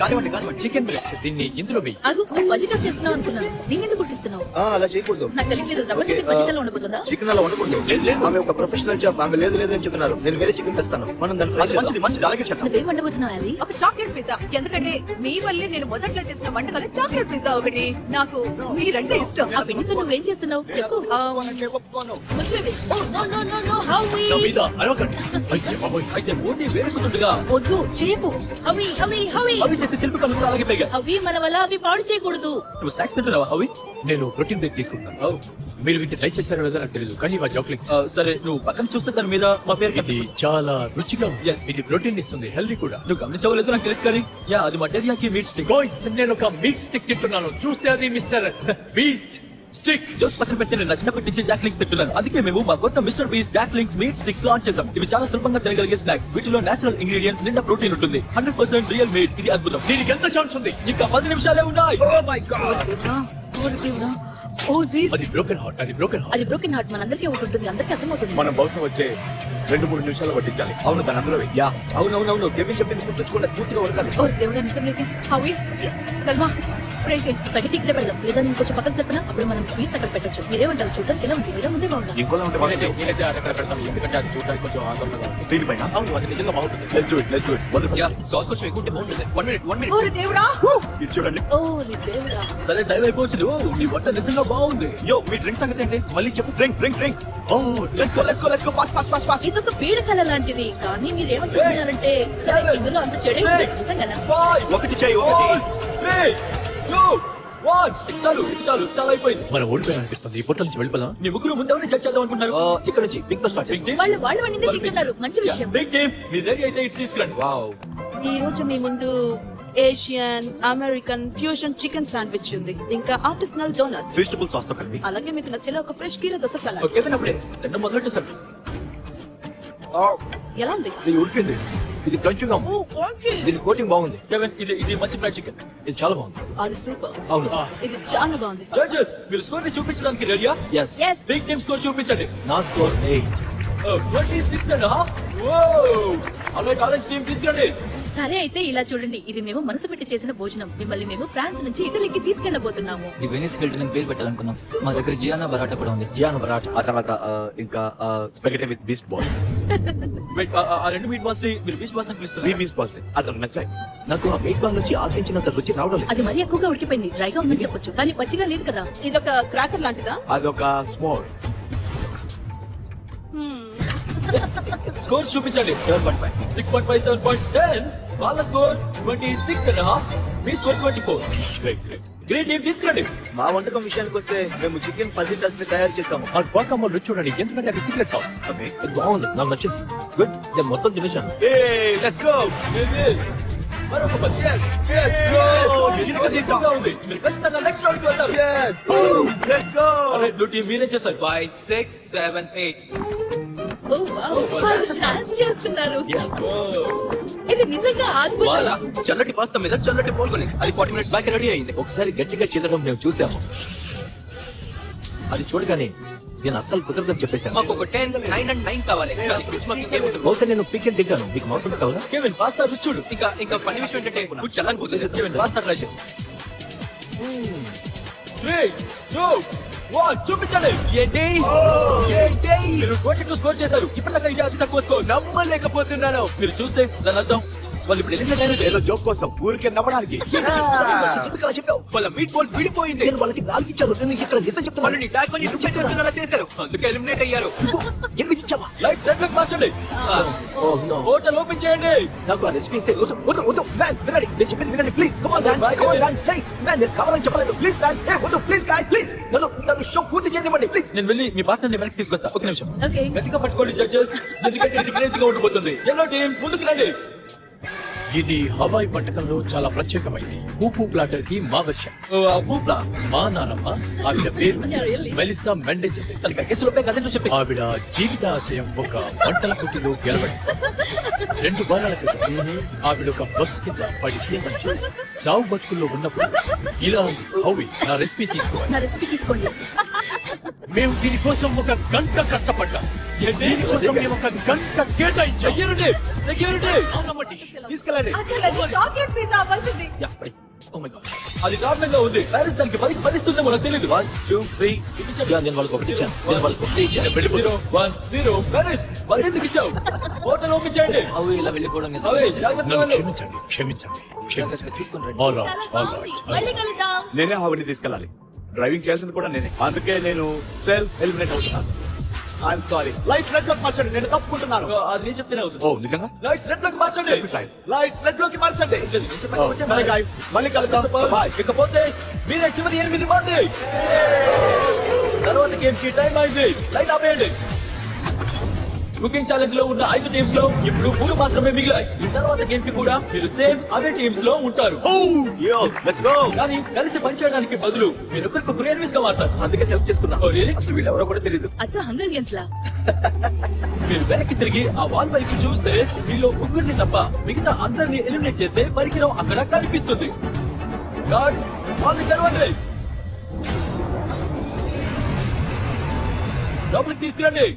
కానివ్వండి చికెన్ బ్రెస్ట్ దీన్ని ఇందులో వెయ్యి. ఆగు, నువ్వు ఫజిటాస్ చేస్తున్నావు అనుకున్నాను. దీన్ని ఎందుకు కుట్టిస్తున్నావు? అలా చేయకూడదు. నాకు తెలియలేదు. రవ్వ Okay, చికెన్ ఫజిటాలో ఉండబోతుందా? చికెన్ అలా ఉండకూడదు. లేదు, లేదు. ఆమె ఒక ప్రొఫెషనల్ చెఫ్. ఆమె లేదు లేదు అని చెప్తున్నారు. నేను వేరే చికెన్ తెస్తాను. మనం దాన్ని ఫ్రై చేద్దాం. మంచిది అలాగే చేద్దాం. నువ్వేం వండబోతున్నావు అలీ? ఒక చాక్లెట్ పిజ్జా. ఎందుకంటే మీ వల్లే నేను మొదట్లో చేసిన వంటకాలు చాక్లెట్ పిజ్జా ఒకటి. నాకు మీరంటే ఇష్టం. ఆ పిండితో నువ్వేం చేస్తున్నావు చెప్పు. ముస్లిం. Oh no no no no how we. నా మీద అరవకండి. అయ్యో బాబోయ్. అయితే ఓన్లీ వేరుకుతుండగా వద్దు చేయకు. హవి హవి హవి. అవి చేసే తెలుపు కనుక అలాగే పెరిగా. అవి మన వల్ల అవి పాడు చేయకూడదు. నువ్వు స్నాక్స్ తింటున్నావా అవి? నేను ప్రోటీన్ బ్రేక్ తీసుకుంటాను. మీరు వీటిని ట్రై చేశారో లేదో నాకు తెలియదు, కానీ ఇవా చాక్లెట్స్. సరే నువ్వు పక్కన చూస్తే దాని మీద మా పేరు ఇది కనిపిస్తుంది. చాలా రుచిగా ఉంది. ఇది ప్రోటీన్ ఇస్తుంది, హెల్దీ కూడా. నువ్వు గమనించవలేదు నాకు తెలియదు కానీ యా అది మా టెరియాకి మీట్ స్టిక్. బాయ్స్, నేను ఒక మీట్ స్టిక్ తింటున్నాను. చూస్తే అది మిస్టర్ బీస్ట్ స్టిక్. జోక్స్ పక్కన పెట్టి నేను నచ్చినప్పటి నుంచి జాక్లింగ్స్ తింటున్నాను. అందుకే మేము మా కొత్త Mister Beast Jack Link's meat sticks launch చేసాం. ఇవి చాలా సులభంగా తినగలిగే స్నాక్స్. వీటిలో నేచురల్ ఇంగ్రీడియంట్స్ నిండా ప్రోటీన్ ఉంటుంది. 100% రియల్ మీట్. ఇది అద్భుతం. దీనికి ఎంత ఛాన్స్ ఉంది? ఇంకా 10 నిమిషాలే ఉన్నాయి. ఓ దేవుడా. ఓ దేవుడా. ఓ జీస్. అది బ్రోకెన్ హార్ట్, అది బ్రోకెన్ హార్ట్. అది బ్రోకెన్ హార్ట్ మనందరికీ ఒకటి ఉంటుంది. అందరికీ అర్థమవుతుంది. మనం బహుశా వచ్చే 2-3 నిమిషాలు పట్టించాలి. అవును దాని అందులో వెయ్యి. అవునవునవును. కెవిన్ చెప్పింది గుర్తుంచుకోండి. పూర్తిగా ఉడకాలి. ఓ దేవుడా నిజంగా. హవి సల్మా ప్రే చేయి. స్పగెటీ ఇక్కడే పెడదాం. లేదా నేను కొంచెం పక్కన చెప్పినా అప్పుడు మనం స్వీట్స్ అక్కడ పెట్టొచ్చు. మీరేమంటారు? చూద్దాం ఎలా ఉంటుంది. ఇలా ముందే బాగుందా? ఇంకోలా ఉంటే బాగుంటుంది. నేనైతే అక్కడ పెడతాను ఎందుకంటే అది చూడడానికి కొంచెం ఆందోళనగా ఉంది. దీనిపైన అవును అది నిజంగా బాగుంటుంది. లెట్స్ డూ ఇట్ మొదలు యా సాస్ కొంచెం ఎక్కువ ఉంటే బాగుంటుంది. 1 మినిట్ ఓ దేవుడా. ఇది చూడండి. ఓ దేవుడా. సరే టైం అయిపోవచ్చు. ఓ నీ వంట నిజంగా బాగుంది. యో మీ డ్రింక్ సంగతి ఏంటి? మళ్ళీ చెప్పు. Drink. Oh let's go fast. ఇదొక పీడకల లాంటిది. కానీ మీరేమనుకుంటున్నారంటే సరే ఇందులో అంత చెడే ఉంది. నిజంగానా? 5 ఒకటి చేయి. ఒకటి 3 2 1 చాలు చాలా అయిపోయింది. మనం ఓడిపోయిన అనిపిస్తుంది. ఈ పొట్ట నుంచి వెళ్ళిపోదాం. మీ ముగ్గురు ముందెవరిని జడ్జ్ చేద్దాం అనుకుంటున్నారు? ఇక్కడ నుంచి బిగ్ తో స్టార్ట్ బిగ్ టీమ్ వాళ్ళు వండిందే తింటున్నారు. మంచి విషయం. బిగ్ టీమ్ మీరు రెడీ అయితే ఇటు తీసుకురండి. వావ్. ఈ రోజు మీ ముందు Asian American fusion chicken sandwich ఉంది. ఇంకా ఆర్టిసనల్ డోనట్స్. వెజిటబుల్ సాస్ తో కలిపి. అలాగే మీకు నచ్చేలా ఒక ఫ్రెష్ కీర దోస సలాడ్. ఓకే అప్పుడే రెండు మొదలెట్టేసారు. ఎలా ఉంది? ఇది ఉడికింది. ఇది క్రంచిగా ఉంది. దీని కోటింగ్ బాగుంది. కెవిన్ ఇది మంచి ఫ్రైడ్ చికెన్. ఇది చాలా బాగుంది. అది సూపర్. అవును. ఇది చాలా బాగుంది. జడ్జెస్ మీరు స్కోర్ ని చూపించడానికి రెడీయా? Yes. Yes. Big team score చూపించండి. నా స్కోర్ 8. 26.5. ఓ అలాగే ఆరెంజ్ టీమ్ తీసుకురండి. సరే అయితే ఇలా చూడండి. ఇది మేము మనసు పెట్టి చేసిన భోజనం. మిమ్మల్ని మేము ఫ్రాన్స్ నుంచి ఇటలీకి తీసుకెళ్లబోతున్నాము. ది వెనిస్ హిల్టన్ అని పేరు పెట్టాలనుకున్నాం. మా దగ్గర జియానా బరాటా కూడా ఉంది. జియానా బరాటా. ఆ తర్వాత ఇంకా spaghetti with beast balls. Wait ఆ రెండు మీట్ బాల్స్ ని మీరు బీచ్ బాల్స్ అని పిలుస్తున్నారు. బీస్ట్ బాల్స్ అతనికి నచ్చాయి. నాకు ఆ మీట్ బాల్ నుంచి ఆశించినంత రుచి రావడం లేదు. అది మరీ ఎక్కువగా ఉడికిపోయింది. డ్రైగా ఉందని చెప్పొచ్చు. కానీ పచ్చిగా లేదు కదా. ఇదొక క్రాకర్ లాంటిదా? అదొక స్మాల్. స్కోర్ చూపించండి. 7.5 6.5 7.10 వాళ్ళ స్కోర్ 26.5 మీ స్కోర్ 24. గ్రేట్ టీమ్ తీసుకురండి. మా వంటకం విషయానికి వస్తే మేము చికెన్ ఫజిటాస్ ని తయారు చేస్తాము. ఆ guacamole రుచి చూడండి. ఎందుకంటే అది సీక్రెట్ సాస్. ఇది బాగుంది. నాకు నచ్చింది. గుడ్. నేను మొత్తం తినేశాను. Let's go. మరొక పది. చికెన్ తీసుకుగా ఉంది. మీరు ఖచ్చితంగా నెక్స్ట్ రౌండ్ కి వెళ్తారు. Let's go. Alright blue team మీరేం చేస్తారు? 5 6 7 8. ఓ వావ్. వాళ్ళు డాన్స్ చేస్తున్నారు. ఇది నిజంగా వాళ్ళ అద్భుతం. చల్లటి పాస్తా మీద చల్లటి పోల్గొనేసి అది 40 మినిట్స్ బ్యాక్ రెడీ అయింది. ఒకసారి గట్టిగా చీదడం మేము చూసాము. అది చూడగానే నేను అస్సలు కుదరదని చెప్పేశాను. మాకు ఒక 10 9 and 9 కావాలి. కానీ ఫ్రిడ్జ్ మాకు ఇంకేముంటుంది? బహుశా నేను పిక్ తింటాను. మీకు మాంసం కావాలా? కెవిన్ పాస్తా రుచి చూడు. ఇంకా ఫన్నీ విషయం ఏంటంటే ఫుడ్ చల్లారిపోతుంది. కెవిన్ పాస్తా ట్రై చేయి. 3 2 1 చూపించండి. ఏంటి మీరు 22 స్కోర్ చేశారు. ఇప్పటిదాకా ఇది అతి తక్కువ స్కోర్. నమ్మలేకపోతున్నాను. మీరు చూస్తే దాని అర్థం వాళ్ళు ఇప్పుడు ఎలిమినేట్ అయినట్టు. ఏదో జోక్ కోసం ఊరికే నవ్వడానికి. ఎందుకు అలా చెప్పావు? వాళ్ళ మీట్ బాల్ విడిపోయింది. నేను వాళ్ళకి 4 ఇచ్చాను. నేను ఇక్కడ నిజం చెప్తున్నాను. వాళ్ళని ట్యాగ్ కొని రుచి చేస్తున్నారా చేశారు, అందుకే ఎలిమినేట్ అయ్యారు. 8 ఇచ్చావా? లైట్స్ రెడ్ లోకి మార్చండి. Oh, no. హోటల్ ఓపెన్ చేయండి. నాకు ఆ రెసిపీ ఇస్తే వద్దు వద్దు వద్దు మ్యాన్ వినండి, నేను చెప్పింది వినండి please. Come on man, come on man, hey man, నేను కావాలని చెప్పలేదు ప్లీజ్ మ్యాన్. హే వద్దు ప్లీజ్ గైస్, ప్లీజ్ నన్ను షో పూర్తి చేయనివ్వండి ప్లీజ్. నేను వెళ్ళి మీ పార్ట్నర్ ని వెనక్కి తీసుకొస్తా. ఒక నిమిషం. ఓకే గట్టిగా పట్టుకోండి జడ్జెస్, ఎందుకంటే ఇది క్రేజీగా ఉండబోతుంది. ఎల్లో టీం ముందుకు రండి. ఇది హవాయి వంటకంలో చాలా ప్రత్యేకమైంది. పూపు ప్లాటర్ కి మా వర్షం. పూప్లా మా నానమ్మ, ఆవిడ పేరు Really? మెలిసా మెండెజ్. తనకి కేసులో కథంటూ చెప్పి ఆవిడ జీవిత ఆశయం ఒక వంటల కుటిలో గెలవడం. 2 వారాల క్రితం ఆవిడ ఒక బస్సు కింద పడి చావు బతుకుల్లో ఉన్నప్పుడు ఇలా ఉంది. హౌవి, నా రెసిపీ తీసుకోవాలి. నా రెసిపీ తీసుకోండి. మేము దీనికోసం 1 గంట కష్టపడ్డాం. దీనికోసం మేము 1 గంట కేటాయించాం. Security security అవునమ్మటి. తీసుకెళ్ళండి. అసలు అది చాక్లెట్ పిజ్జా అవ్వాల్సింది. యా పడి. Oh my god. అది దారుణంగా ఉంది. ప్యారిస్ దానికి 10కి 10 ఇస్తుందేమో నాకు తెలియదు. 1 2 3 యా నేను వాళ్ళకి ఒకటి ఇచ్చాను. నేను వాళ్ళకి ఒకటి ఇచ్చాను. 0-1-0 ప్యారిస్. వాళ్ళు ఎందుకు ఇచ్చావు? హోటల్ ఓపెన్ చేయండి. అవి ఇలా వెళ్ళిపోవడం అవే జాగ్రత్తగా నన్ను వెళ్ళు. క్షమించండి, క్షమించండి, క్షమించండి. చూసుకుని రండి. All right, చాలా all బాగుంది. right, all మళ్ళీ right. కలుద్దాం. నేనే ఆవిడని తీసుకెళ్ళాలి. డ్రైవింగ్ చేయాల్సింది కూడా నేనే. అందుకే నేను సెల్ఫ్ ఎలిమినేట్ అవుతున్నాను. I'm sorry. లైట్స్ రెడ్ లోకి మార్చండి, నేను తప్పుకుంటున్నాను. అది నేను చెప్తేనే అవుతుంది. ఓ నిజంగా? లైట్స్ రెడ్ లోకి మార్చండి. లైట్స్ రెడ్ లోకి మార్చండి. నేను చెప్పాను. సరే గాయ్స్, మళ్ళీ కలుద్దాం. బాయ్. ఇకపోతే మీరే చివరి 8 మంది. తర్వాత గేమ్ కి టైం అయింది. లైట్ ఆపేయండి. కుకింగ్ ఛాలెంజ్ లో ఉన్న 5 టీమ్స్ లో ఇప్పుడు 3 మాత్రమే మిగిలాయి. ఈ తర్వాత గేమ్ కి కూడా మీరు సేమ్ అవే టీమ్స్ లో ఉంటారు. Yo let's go. కానీ కలిసి పనిచేయడానికి బదులు మీరు ఒకరికొకరు ఎనిమిస్ గా మారుతారు. అందుకే సెలెక్ట్ చేసుకున్నా. Oh, really? అసలు వీళ్ళెవరో కూడా తెలియదు. అచ్చా హంగర్ గేమ్స్ లా. మీరు వెనక్కి తిరిగి ఆ వాల్ వైపు చూస్తే మీలో ముగ్గురిని తప్ప మిగతా అందరిని ఎలిమినేట్ చేసే పరికరం అక్కడ కనిపిస్తుంది. గార్డ్స్ వాల్ని తెరవండి. లోపలికి తీసుకురండి.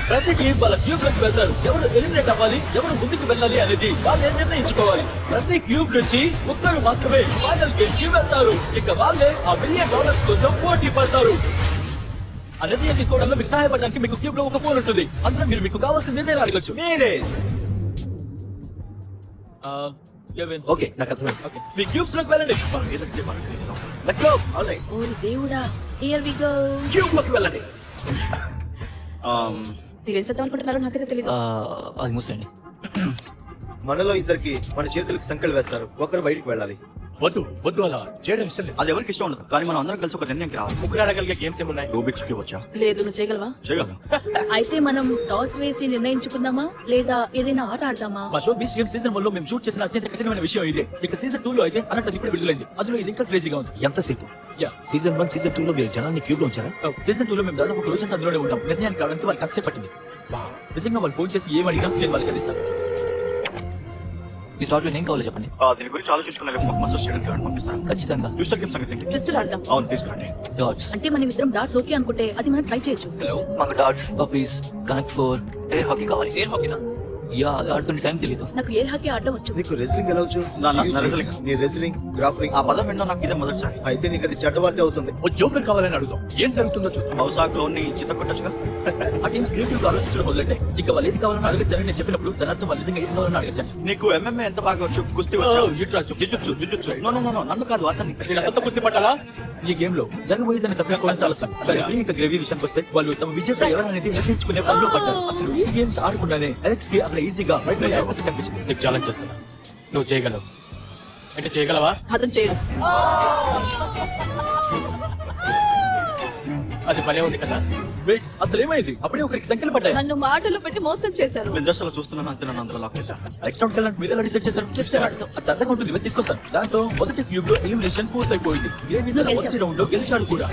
ప్రతి టీం వాళ్ళ క్యూబ్ లోకి వెళ్తారు. ఎవరు ఎలిమినేట్ అవ్వాలి, ఎవరు ముందుకు వెళ్ళాలి అనేది వాళ్ళే నిర్ణయించుకోవాలి. ప్రతి క్యూబ్ నుంచి ముగ్గురు మాత్రమే ఫైనల్ గేమ్ కి వెళ్తారు. ఇక వాళ్ళే ఆ $1 మిలియన్ కోసం పోటీ పడతారు. ఆ నిర్ణయం తీసుకోవడంలో మీకు సహాయపడడానికి మీకు క్యూబ్ లో ఒక ఫోన్ ఉంటుంది. అందులో మీరు మీకు కావాల్సింది ఏదైనా అడగచ్చు. ఓకే నాకు అర్థమైంది. ఓకే, మీ క్యూబ్స్ లోకి వెళ్ళండి. Let's go. ఆల్రైట్. ఓ దేవుడా, హియర్ వి గో. క్యూబ్ లోకి వెళ్ళండి. మీరేం చేద్దాం అనుకుంటున్నారో నాకైతే తెలియదు. అది మూసేయండి. మనలో ఇద్దరికి మన చేతులకి సంకెళ్ళు వేస్తారు. ఒకరు బయటికి వెళ్ళాలి. వద్దు వద్దు, అలా చేయడం ఇష్టం లేదు. అది ఎవరికి ఇష్టం ఉండదు, కానీ మనం అందరం కలిసి ఒక నిర్ణయంకి రావాలి. ముగ్గురు ఆడగలిగే గేమ్స్ ఏమున్నాయి? రూబిక్స్ క్యూబ్ వచ్చా? లేదు, నువ్వు చేయగలవా? చేయగలను. అయితే మనం టాస్ వేసి నిర్ణయించుకుందామా లేదా ఏదైనా ఆట ఆడదామా? మా షో బీచ్ గేమ్ సీజన్ 1 లో మేము షూట్ చేసిన అత్యంత కఠినమైన విషయం ఇదే. ఇక సీజన్ 2 లో అయితే అన్నట్టు ఇప్పుడు విడుదలైంది. అందులో ఇది ఇంకా క్రేజీగా ఉంది. ఎంతసేపు? యా, సీజన్ 1 సీజన్ 2 లో మీరు జనాన్ని క్యూబ్ లో ఉంచారా? సీజన్ 2 లో మేము దాదాపు ఒక రోజంతా అందులోనే ఉంటాం. నిర్ణయానికి రావడానికి వాళ్ళకి అంతసేపు పట్టింది. నిజంగా వాళ్ళు ఫోన్ చేసి ఏమడిగా నేను వాళ్ళకి అందిస్తాను. ఈ స్లాట్ లో ఏం కావాలో చెప్పండి. దీని గురించి ఆలోచించుకునే మసాజ్ చేయడానికి ఎవరైనా పంపిస్తారా? ఖచ్చితంగా. ట్విస్టర్ గేమ్ సంగతి ఏంటి? ట్విస్టర్ ఆడదాం. అవును తీసుకురండి. డాట్స్. అంటే మనం ఇద్దరం డాట్స్ ఓకే అనుకుంటే అది మనం ట్రై చేయొచ్చు. హలో, మాకు dots, puppies, connect 4, air hockey కావాలి. ఎయిర్ హాకీనా? యా, అది ఆడుతుంటే టైం తెలీదు. నాకు ఎయిర్ హాకీ ఆడడం వచ్చు. నీకు రెజ్లింగ్ ఎలా వచ్చు? నా wrestling. నీ రెజ్లింగ్ గ్రాఫ్లింగ్. ఆ పదం వినడం నాకు ఇదే మొదటిసారి. అయితే నీకు అది చట్టవార్త అవుతుంది. ఓ జోకర్ కావాలని అడుగుదాం. ఏం జరుగుతుందో చూద్దాం. బహుశా క్లోన్ ని చిత్త కొట్టచ్చుగా. ఆ టీమ్స్ క్రియేటివ్ గా ఆలోచించడం మొదలెట్టాయి. ఇక వాళ్ళు ఏది కావాలని అడగచ్చని నేను చెప్పినప్పుడు దాని అర్థం వాళ్ళు నిజంగా ఏది కావాలని అడగచ్చని. నీకు MMA ఎంత బాగా వచ్చు? కుస్తీ వచ్చా? జిజుట్సు. నో నన్ను కాదు, అతన్ని. నేను అతనితో కుస్తీ పట్టాలా? ఈ గేమ్ లో జరగబోయేదని తప్పించుకోవడం చాలా సులభం. కానీ ప్రియాంక గ్రేవీ విషయానికి వస్తే వాళ్ళు తమ విజేత ఎవరనేది నిర్ణయించుకునే పనిలో పడ్డారు. అసలు ఈ గేమ్స్ ఆడకుండానే అలెక్స్ కి అక్కడ ఈజీగా బయట వెళ్ళే అవకాశం కనిపించింది. నీకు ఛాలెంజ్ చేస్తున్నా, నువ్వు చేయగలవు అంటే చేయగలవా? అతను చేయడు. అది భలే ఉంది కదా. వెయిట్, అసలు ఏమైంది? అప్పుడే ఒకరికి సంఖ్యలు పడ్డాయి. నన్ను మాటలు పెట్టి మోసం చేశారు. నేను జస్ట్ అలా చూస్తున్నాను అంతే, నన్ను అందులో లాక్ చేశాను. నెక్స్ట్ రౌండ్ వెళ్ళండి. మీరు ఎలా డిసైడ్ చేశారు? ట్విస్ట్ ఆడతాం. అది సరదాగా ఉంటుంది, వెళ్ళి తీసుకొస్తాను. దాంతో మొదటి క్యూబ్ లో ఎలిమినేషన్ పూర్తయిపోయింది. గ్రేవీ తన మొదటి రౌండ్ లో గెలిచాడు కూడా.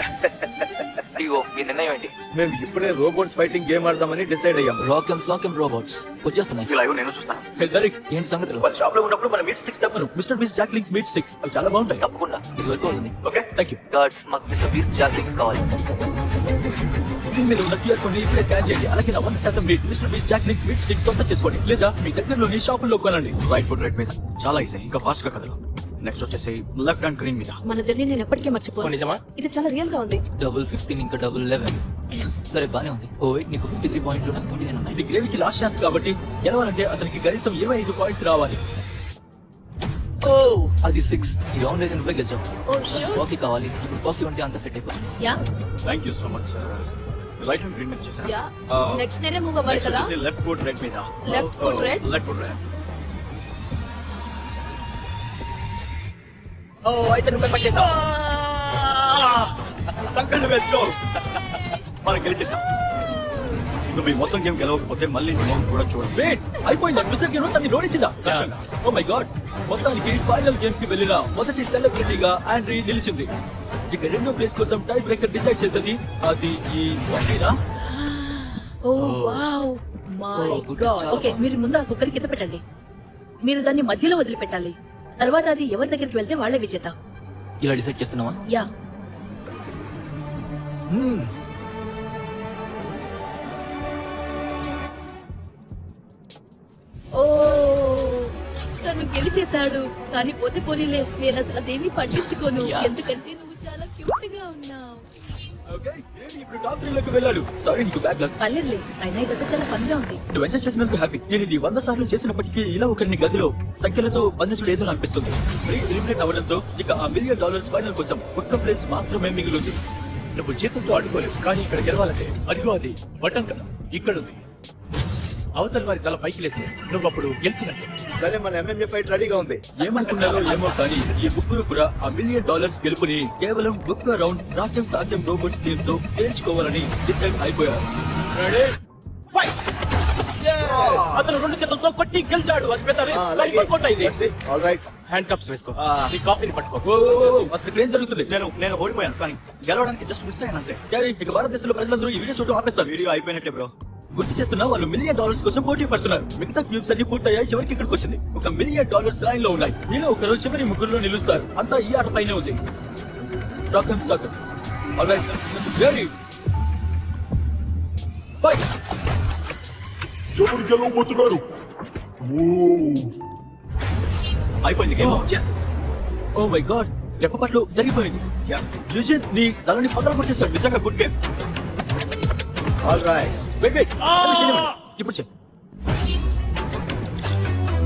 మీ నిర్ణయం ఏంటి? మేము ఇప్పుడే రోబోట్స్ ఫైటింగ్ గేమ్ ఆడదామని డిసైడ్ అయ్యాం. రాకెమ్స్ రోబోట్స్ వచ్చేస్తున్నాయి. నేను చూస్తాను. హే దరిక్, ఏంటి సంగతులు? వాళ్ళ షాప్ లో ఉన్నప్పుడు మన మీట్ స్టిక్స్ తప్పను. మిస్టర్ బీస్ జాక్లింగ్స్ మీట్ స్టిక్స్ అవి చాలా బాగుంటాయి. తప్పకుండా ఇది వరకు అవుతుంది. Okay, thank you. గార్డ్స్, మాకు మిస్టర్ బీస్ట్ జార్జింగ్స్ కావాలి. స్క్రీన్ మీద ఉన్న క్యూఆర్ కోడ్ ని ఇప్పుడే స్కాన్ చేయండి. అలాగే నా 100% meet Mister Beast జాక్లింగ్స్ meat sticks సొంతం చేసుకోండి, లేదా మీ దగ్గరలోని షాపుల్లో కొనండి. రైట్ ఫుట్ రైట్ మీద చాలా ఈజీ, ఇంకా ఫాస్ట్ గా కదలు. నెక్స్ట్ వచ్చేసి లెఫ్ట్ హ్యాండ్ గ్రీన్ మీద. మన జర్నీ నేను ఎప్పటికీ మర్చిపోను. నిజమా? ఇది చాలా రియల్ గా ఉంది. డబుల్ 15 ఇంకా డబుల్ 11. సరే బానే ఉంది. ఓ వెయిట్, నీకు 53 పాయింట్లు, నాకు 29 ఉన్నాయి. ఇది గ్రేవీకి లాస్ట్ ఛాన్స్ కాబట్టి గెలవాలంటే అతనికి కనీసం 25 పాయింట్స్ రావాలి. ఓ అది 6. ఈ రౌండ్ అయితే నువ్వే గెలిచావు. ఓ షూర్. కాఫీ కావాలి. ఇప్పుడు కాఫీ ఉంటే అంతా సెట్ అయిపోయింది. Yeah thank you so much sir. Right hand green మీద చేశారా? యా నెక్స్ట్ నేనే మూవ్ అవ్వాలి కదా. లెఫ్ట్ ఫుట్ రెడ్ మీద. Left foot red? Left foot red. Oh అయితే నువ్వే పట్టేసావు. సంకల్ని వేసుకో. మనం గెలిచేసాం. నువ్వు ఈ మొత్తం గేమ్ గెలవకపోతే మళ్ళీ నీ మొహం కూడా చూడ. వెయిట్, అయిపోయిందా? మిస్టర్ గేమ్ తన్ని ఓడించిందా? ఓ మై గాడ్, మొత్తానికి ఫైనల్ గేమ్ కి వెళ్ళిన మొదటి సెలబ్రిటీగా ఆండ్రీ నిలిచింది. ఇక రెండో ప్లేస్ కోసం టై బ్రేకర్ డిసైడ్ చేసేది అది ఈ కాఫీనా? Oh wow my Oh, goodness, god. చాలా ఓకే, బాగుంది. మీరు ముందు ఆ కుక్కర్ కింద పెట్టండి. మీరు దాన్ని మధ్యలో వదిలిపెట్టాలి. తర్వాత అది ఎవరి దగ్గరికి వెళ్తే వాళ్ళే విజేత. ఇలా డిసైడ్ చేస్తున్నావా? యా ఓ తను గెలిచేశాడు. కానీ పోతే పోనీలే, నేను అసలు అదేమీ పట్టించుకోను. Yeah. ఎందుకంటే నువ్వు చాలా క్యూట్ గా ఉన్నావు. ఓకే, గ్రేవీ ఇప్పుడు టాప్ 3 లోకి వెళ్ళాడు. సారీ, నీకు బ్యాడ్ లక్. పర్లేదులే, అయినా ఇదంతా చాలా ఫన్ గా ఉంది. నువ్వు ఎంజాయ్ చేసినందుకు హ్యాపీ. నేను ఇది 100 సార్లు చేసినప్పటికీ ఇలా ఒకరిని గదిలో సంఖ్యలతో బంధించడం ఏదో అనిపిస్తుంది. ఎలిమినేట్ అవ్వడంతో ఇక ఆ $1 మిలియన్ ఫైనల్ కోసం ఒక్క ప్లేస్ మాత్రమే మిగిలింది. నువ్వు చేతులతో ఆడుకోలేవు, కానీ ఇక్కడ గెలవాలంటే అదిగో అది బటన్ కదా, ఇక్కడ ఉంది. అవతల వారి తల పైకి లేస్తే నువ్వు అప్పుడు గెలిచినట్టు. సరే, మన MMA ఫైట్ రెడీగా ఉంది. ఏమనుకున్నారో ఏమో కానీ ఈ ముగ్గురు కూడా ఆ $1 మిలియన్ గెలుపుని కేవలం ఒక్క రౌండ్ రాక్యం సాధ్యం రోబోట్స్ గేమ్ తో తేల్చుకోవాలని డిసైడ్ అయిపోయారు. Ready fight. అతను 2 చేతులతో కొట్టి గెలిచాడు. అది పెద్ద రేస్. లైఫ్ వర్కౌట్ అయింది. All right. హ్యాండ్ కప్స్ వేసుకో. నీ కాఫీని పట్టుకో. ఓ, ఓ, ఓ, అసలు ఇక్కడ ఏం జరుగుతుంది? నేను ఓడిపోయాను, కానీ గెలవడానికి జస్ట్ మిస్ అయ్యాను అంతే. కానీ ఇక భారతదేశంలో ప్రజలందరూ ఈ వీడియో చూడటం ఆపేస్తారు. వీడియో అయిపోయినట్టే బ్రో. గుర్తు చేస్తున్నా, వాళ్ళు $1 మిలియన్ కోసం పోటీ పడుతున్నారు. మిగతా క్యూబ్స్ అన్ని పూర్తయ్యాయి. చివరికి ఇక్కడికి వచ్చింది. ఒక $1 మిలియన్ లైన్ లో ఉన్నాయి. మీలో ఒకరు చివరి ముగ్గురులో నిలుస్తారు. అంతా ఈ ఆట పైనే ఉంది. Rock'em sock'em. Alright, ready fight. ఎవరు గెలవబోతున్నారు? అయిపోయింది game. Yes. Oh my god, రెప్పపాట్లు జరిగిపోయింది. యూజిన్ నీ తలని పగల కొట్టేశాడు. నిజంగా good game. All right. Wait wait, ఇప్పుడు చెప్పు.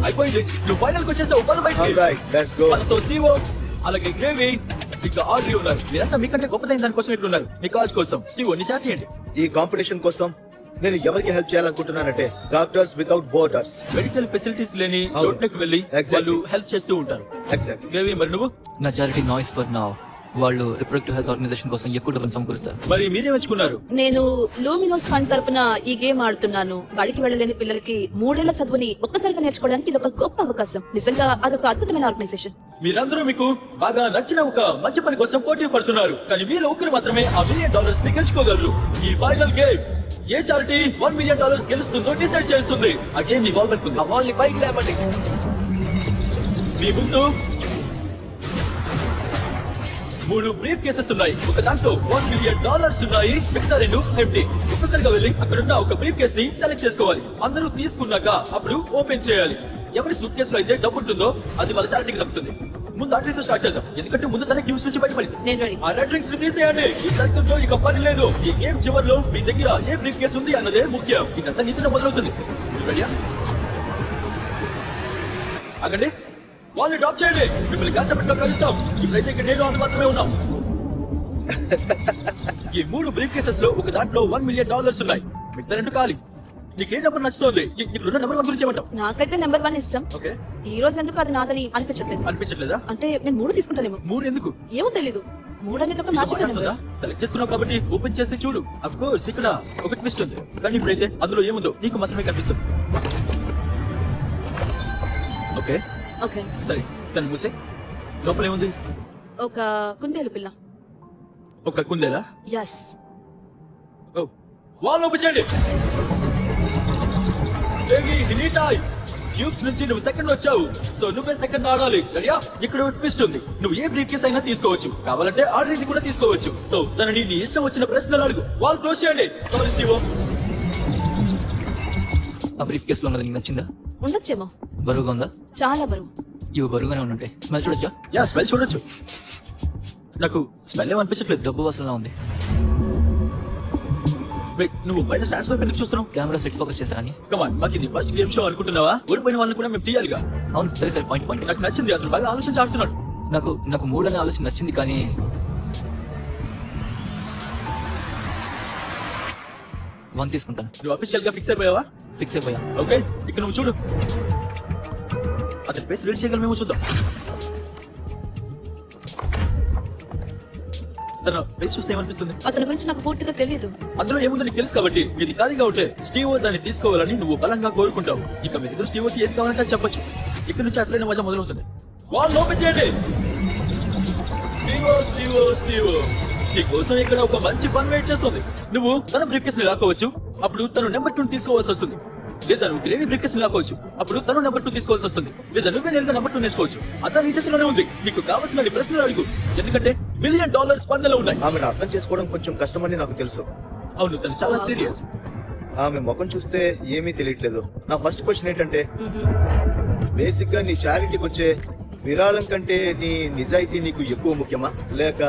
అయిపోయింది, నువ్వు ఫైనల్ కి వచ్చేసావు. పద ఆల్ బయటికి. Right, let's go. మనతో స్టీవ్, అలాగే గ్రేవీ, ఇంకా ఆడ్రీ ఉన్నారు. మీరంతా మీకంటే గొప్పదైన దానికోసం ఇట్లున్నారు. మీ కాజ్ కోసం. స్టీవ్, నీ చాటి ఏంటి? ఈ కాంపిటీషన్ కోసం నేను ఎవరికి హెల్ప్ చేయాలనుకుంటున్నానంటే doctors without borders. Medical facilities లేని అవును. చోట్లకు వెళ్ళి Exactly. వాళ్ళు హెల్ప్ చేస్తూ ఉంటారు. ఎగ్జాక్ట్లీ. గ్రేవీ, మరి నువ్వు? నా చారిటీ నాయిస్ ఫర్ నౌ. వాళ్ళు రిప్రొడక్టివ్ హెల్త్ ఆర్గనైజేషన్ కోసం ఎక్కువ డబ్బులు సమకూరుస్తారు. మరి మీరే ఎంచుకున్నారు? నేను లూమినోస్ ఫండ్ తరపున ఈ గేమ్ ఆడుతున్నాను. బడికి వెళ్ళలేని పిల్లలకి 3 ఏళ్ల చదువుని ఒక్కసారిగా నేర్చుకోవడానికి ఇది ఒక గొప్ప అవకాశం. నిజంగా అదొక అద్భుతమైన ఆర్గనైజేషన్. మీరందరూ మీకు బాగా నచ్చిన ఒక మంచి పని కోసం పోటీ పడుతున్నారు. కానీ మీరు ఒక్కరు మాత్రమే ఆ $1 మిలియన్ ని గెలుచుకోగలరు. ఈ ఫైనల్ గేమ్ ఏ చారిటీ $1 మిలియన్ గెలుస్తుందో డిసైడ్ చేస్తుంది. ఆ గేమ్ మీ బాల్ అనుకుంది. ఆ వాళ్ళని పైకి లేపండి. మీ ముందు 3 బ్రీఫ్ కేసెస్ ఉన్నాయి. ఒక దాంట్లో $1 మిలియన్ ఉన్నాయి. మిగతా 2 ఎంటీ. ఒక్కొక్కరిగా వెళ్ళి అక్కడున్న ఒక బ్రీఫ్ కేస్ ని సెలెక్ట్ చేసుకోవాలి. అందరూ తీసుకున్నాక అప్పుడు ఓపెన్ చేయాలి. ఎవరి సూట్ కేసులో అయితే డబ్బు ఉంటుందో అది వాళ్ళ చారిటీకి దక్కుతుంది. ముందు ఆర్డర్తో స్టార్ట్ చేద్దాం, ఎందుకంటే ముందు తన క్యూస్ నుంచి బయటపడింది. నేను రెడీ. ఆ రెడ్ డ్రింక్స్ ని తీసేయండి. ఈ సర్కిల్ తో ఇక పని లేదు. ఈ గేమ్ చివర్లో మీ దగ్గర ఏ బ్రీఫ్ కేస్ ఉంది అన్నదే ముఖ్యం. ఇదంతా నీతిలో మొదలవుతుంది. రెడీయా? ఆగండి, వాళ్ళని డ్రాప్ చేయండి. మిమ్మల్ని కాసేపట్లో కలుస్తాం. ఇప్పుడైతే ఇక్కడ నేను అది మాత్రమే ఉన్నాం. ఈ 3 బ్రీఫ్ కేసెస్ లో ఒక దాంట్లో $1 మిలియన్ ఉన్నాయి. మిగతా 2 ఖాళీ. నీకే నెంబర్ నచ్చుతోంది? ఇప్పుడున్న నెంబర్ 1 గురించి ఏమంటావు? నాకైతే నెంబర్ 1 ఇష్టం. ఓకే, ఈ రోజు ఎందుకు అది నాదని అనిపించట్లేదు. అనిపించట్లేదా? అంటే నేను 3 తీసుకుంటానేమో. 3 ఎందుకు? ఏమో తెలీదు. 3 అనేది ఒక మ్యాజికల్ నెంబర్. సెలెక్ట్ చేసుకున్నావు కాబట్టి ఓపెన్ చేసి చూడు. అఫ్ కోర్స్ ఇక్కడ ఒక ట్విస్ట్ ఉంది, కానీ ఇప్పుడైతే అందులో ఏముందో నీకు మాత్రమే కనిపిస్తుంది. Okay okay. సరే, తను మూసే. లోపల ఏముంది? ఒక కుందేలు పిల్ల. ఒక కుందేలా? ఎస్. ఓ, వాళ్ళు ఓపెన్ చేయండి. క్యూబ్స్ నుంచి నువ్వు సెకండ్ వచ్చావు, సో నువ్వే సెకండ్ ఆడాలి. రెడీయా? ఇక్కడ ట్విస్ట్ ఉంది. నువ్వు ఏ బ్రీఫ్ కేస్ అయినా తీసుకోవచ్చు. కావాలంటే ఆర్డర్ ఇది కూడా తీసుకోవచ్చు. సో తనని నీ ఇష్టం వచ్చిన ప్రశ్నలు అడుగు. వాళ్ళు క్లోజ్ చేయండి. Sorry Steve. ఆ బ్రీఫ్ కేసులో ఉన్నది నీకు నచ్చిందా? ఉండొచ్చేమో. బరువుగా ఉందా? చాలా బరువు. ఇవి బరువుగానే ఉంటే స్మెల్ చూడొచ్చా? యా, స్మెల్ చూడొచ్చు. నాకు స్మెల్ ఏమనిపించట్లేదు. డబ్బు వాసనలా ఉంది. వెయిట్, నువ్వు బయట స్టాండ్స్ వైపు ఎందుకు చూస్తున్నావు? కెమెరా సెట్ ఫోకస్ చేస్తానని. కమాన్, మాకు ఇది ఫస్ట్ గేమ్ షో అనుకుంటున్నావా? ఓడిపోయిన వాళ్ళని కూడా మేము తీయాలిగా. అవును, సరే సరే, పాయింట్ పాయింట్. నాకు నచ్చింది, అతను బాగా ఆలోచించి ఆడుతున్నాడు. నాకు మూడనే ఆలోచన నచ్చింది, కానీ 1 తీసుకుంటాను. నువ్వు అఫీషియల్ గా ఫిక్స్ అయిపోయావా? ఫిక్స్ అయిపోయా. ఓకే, ఇక్కడ నువ్వు చూడు. అతని ఫేస్ రీడ్ చేయగలమేమో చూద్దాం. తన ఫేస్ చూస్తే ఏమనిపిస్తుంది? అతని గురించి నాకు పూర్తిగా తెలియదు. అందులో ఏముందో నీకు తెలుసు కాబట్టి ఇది ఖాళీగా ఉంటే స్టీవో దాన్ని తీసుకోవాలని నువ్వు బలంగా కోరుకుంటావు. ఇక మీ దగ్గర స్టీవోకి ఏది కావాలంటే చెప్పొచ్చు. ఇక్కడ నుంచి అసలైన మజా మొదలవుతుంది. వాళ్ళు ఓపెన్ చేయండి. స్టీవో స్టీవో స్టీవో, నీ కోసం ఇక్కడ ఒక మంచి పని వెయిట్ చేస్తుంది. నువ్వు తన బ్రీఫ్ కేస్ ని లాక్కోవచ్చు, అప్పుడు తను నెంబర్ 2 తీసుకోవాల్సి వస్తుంది. లేదా నువ్వు గ్రేవీ బ్రీఫ్ కేస్ ని లాక్కోవచ్చు, అప్పుడు తను నెంబర్ 2 తీసుకోవాల్సి వస్తుంది. లేదా నువ్వే నేరుగా నెంబర్ 2 నేర్చుకోవచ్చు. అతను నీ చేతిలోనే ఉంది. నీకు కావాల్సిన ప్రశ్నలు అడుగు, ఎందుకంటే $1 మిలియన్ స్పందనలు ఉన్నాయి. ఆమెను అర్థం చేసుకోవడం కొంచెం కష్టమని నాకు తెలుసు. అవును, తను చాలా సీరియస్. ఆమె ముఖం చూస్తే ఏమీ తెలియట్లేదు. నా ఫస్ట్ క్వశ్చన్ ఏంటంటే, బేసిక్ గా నీ చారిటీకి వచ్చే విరాళం కంటే నీ నిజాయితీ నీకు ఎక్కువ ముఖ్యమా, లేక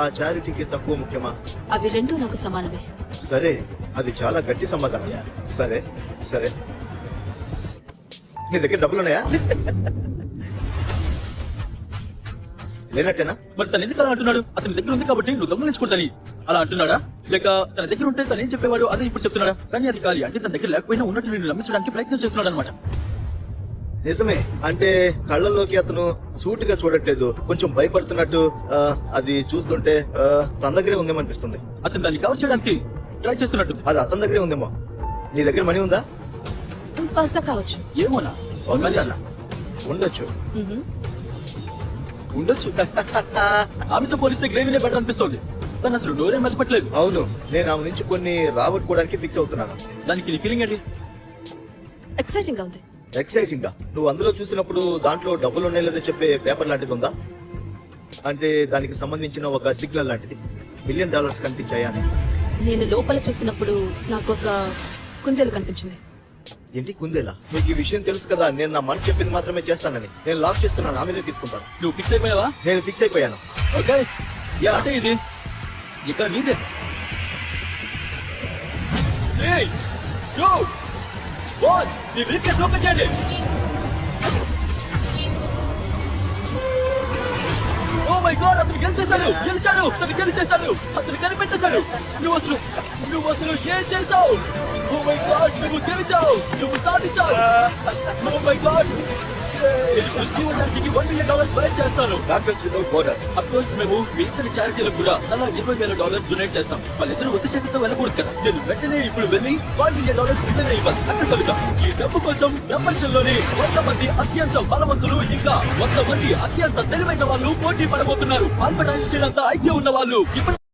ఆ చారిటీకి తక్కువ ముఖ్యమా? అవి రెండూ నాకు సమానమే. సరే, అది చాలా గట్టి సమాధానం. సరే సరే, నీ దగ్గర డబ్బులున్నాయా? లేనట్టేనా? మరి తను ఎందుకు అలా అంటున్నాడు? అతని దగ్గర ఉంది కాబట్టి నువ్వు దొంగలించుకుంటాని అలా అంటున్నాడా? లేక తన దగ్గర ఉంటే తను ఏం చెప్పేవాడు అదే ఇప్పుడు చెప్తున్నాడా? కానీ అది ఖాళీ, అంటే తన దగ్గర లేకపోయినా ఉన్నట్టు నేను నమ్మించడానికి ప్రయత్నం చేస్తున్నాడు అనమాట. నిజమే, అంటే కళ్ళల్లోకి అతను సూటిగా చూడట్లేదు, కొంచెం భయపడుతున్నట్టు. అది చూస్తుంటే తన దగ్గరే ఉందేమో అనిపిస్తుంది. అతను దాన్ని కవర్ చేయడానికి ట్రై చేస్తున్నట్టుంది. అది అతని దగ్గరే ఉందేమో. నీ దగ్గర మనీ ఉందా? బహుశా కావచ్చు. ఏమోనా? ఒకసారి ఉండొచ్చు. ఉండొచ్చు. ఆమెతో పోలిస్తే గ్రేవీనే బెటర్ అనిపిస్తోంది. తను అసలు నోరే మెదపట్లేదు. అవును, నేను ఆమె నుంచి కొన్ని రాబట్టుకోవడానికి ఫిక్స్ అవుతున్నాను. దానికి నీ ఫీలింగ్ ఏంటి? ఎక్సైటింగ్ గా ఉంది. ఎక్సైటింగ్ గా? నువ్వు అందులో చూసినప్పుడు దాంట్లో డబ్బులు ఉన్నాయి లేదో చెప్పే పేపర్ లాంటిది ఉందా? అంటే దానికి సంబంధించిన ఒక సిగ్నల్ లాంటిది. $1 మిలియన్ కనిపించాయా అని. నేను లోపల చూసినప్పుడు నాకు ఒక కుందేలు కనిపించింది. ఏంటి కుందేలా? మీకు ఈ విషయం తెలుసు కదా, నేను నా మనసు చెప్పింది మాత్రమే చేస్తానని. నేను లాక్ చేస్తున్నాను, ఆమెదే తీసుకుంటాను. నువ్వు ఫిక్స్ అయిపోయావా? నేను ఫిక్స్ అయిపోయాను. ఓకే, యా, అంటే ఇది ఇక్కడ నీదే. Hey, yo, what? నీ బ్రీఫ్కేస్ ఓపెన్ చేయండి. ఓ మై గాడ్, అతను గెలిచాడు. అతను గెలిచేశాడు. అతను కనిపెట్టేశాడు. నువ్వు అసలు ఏం చేశావు? ఓ మై గాడ్, నువ్వు గెలిచావు. నువ్వు సాధించావు. ఓ మై గాడ్, నేను స్టీవ్ చారిటీకి $1 మిలియన్ ఫైట్ చేస్తాను. Doctors without borders. Of course మేము మీ ఇద్దరి చారిటీలకు కూడా అలా $20,000 డొనేట్ చేస్తాం. వాళ్ళిద్దరు ఒత్తి చేతితో వెళ్ళకూడదు కదా. నేను వెంటనే ఇప్పుడు వెళ్ళి $1 మిలియన్ రిటర్న్ ఇవ్వాలి. అక్కడ కలుగుతాం. ఈ డబ్బు కోసం ప్రపంచంలోని 100 మంది అత్యంత బలవంతులు ఇంకా 100 మంది అత్యంత తెలివైన వాళ్ళు పోటీ పడబోతున్నారు. ఆల్బర్ట్ ఐన్స్టీన్ అంత ఐక్యం ఉన్న వాళ్ళు ఇప్పుడు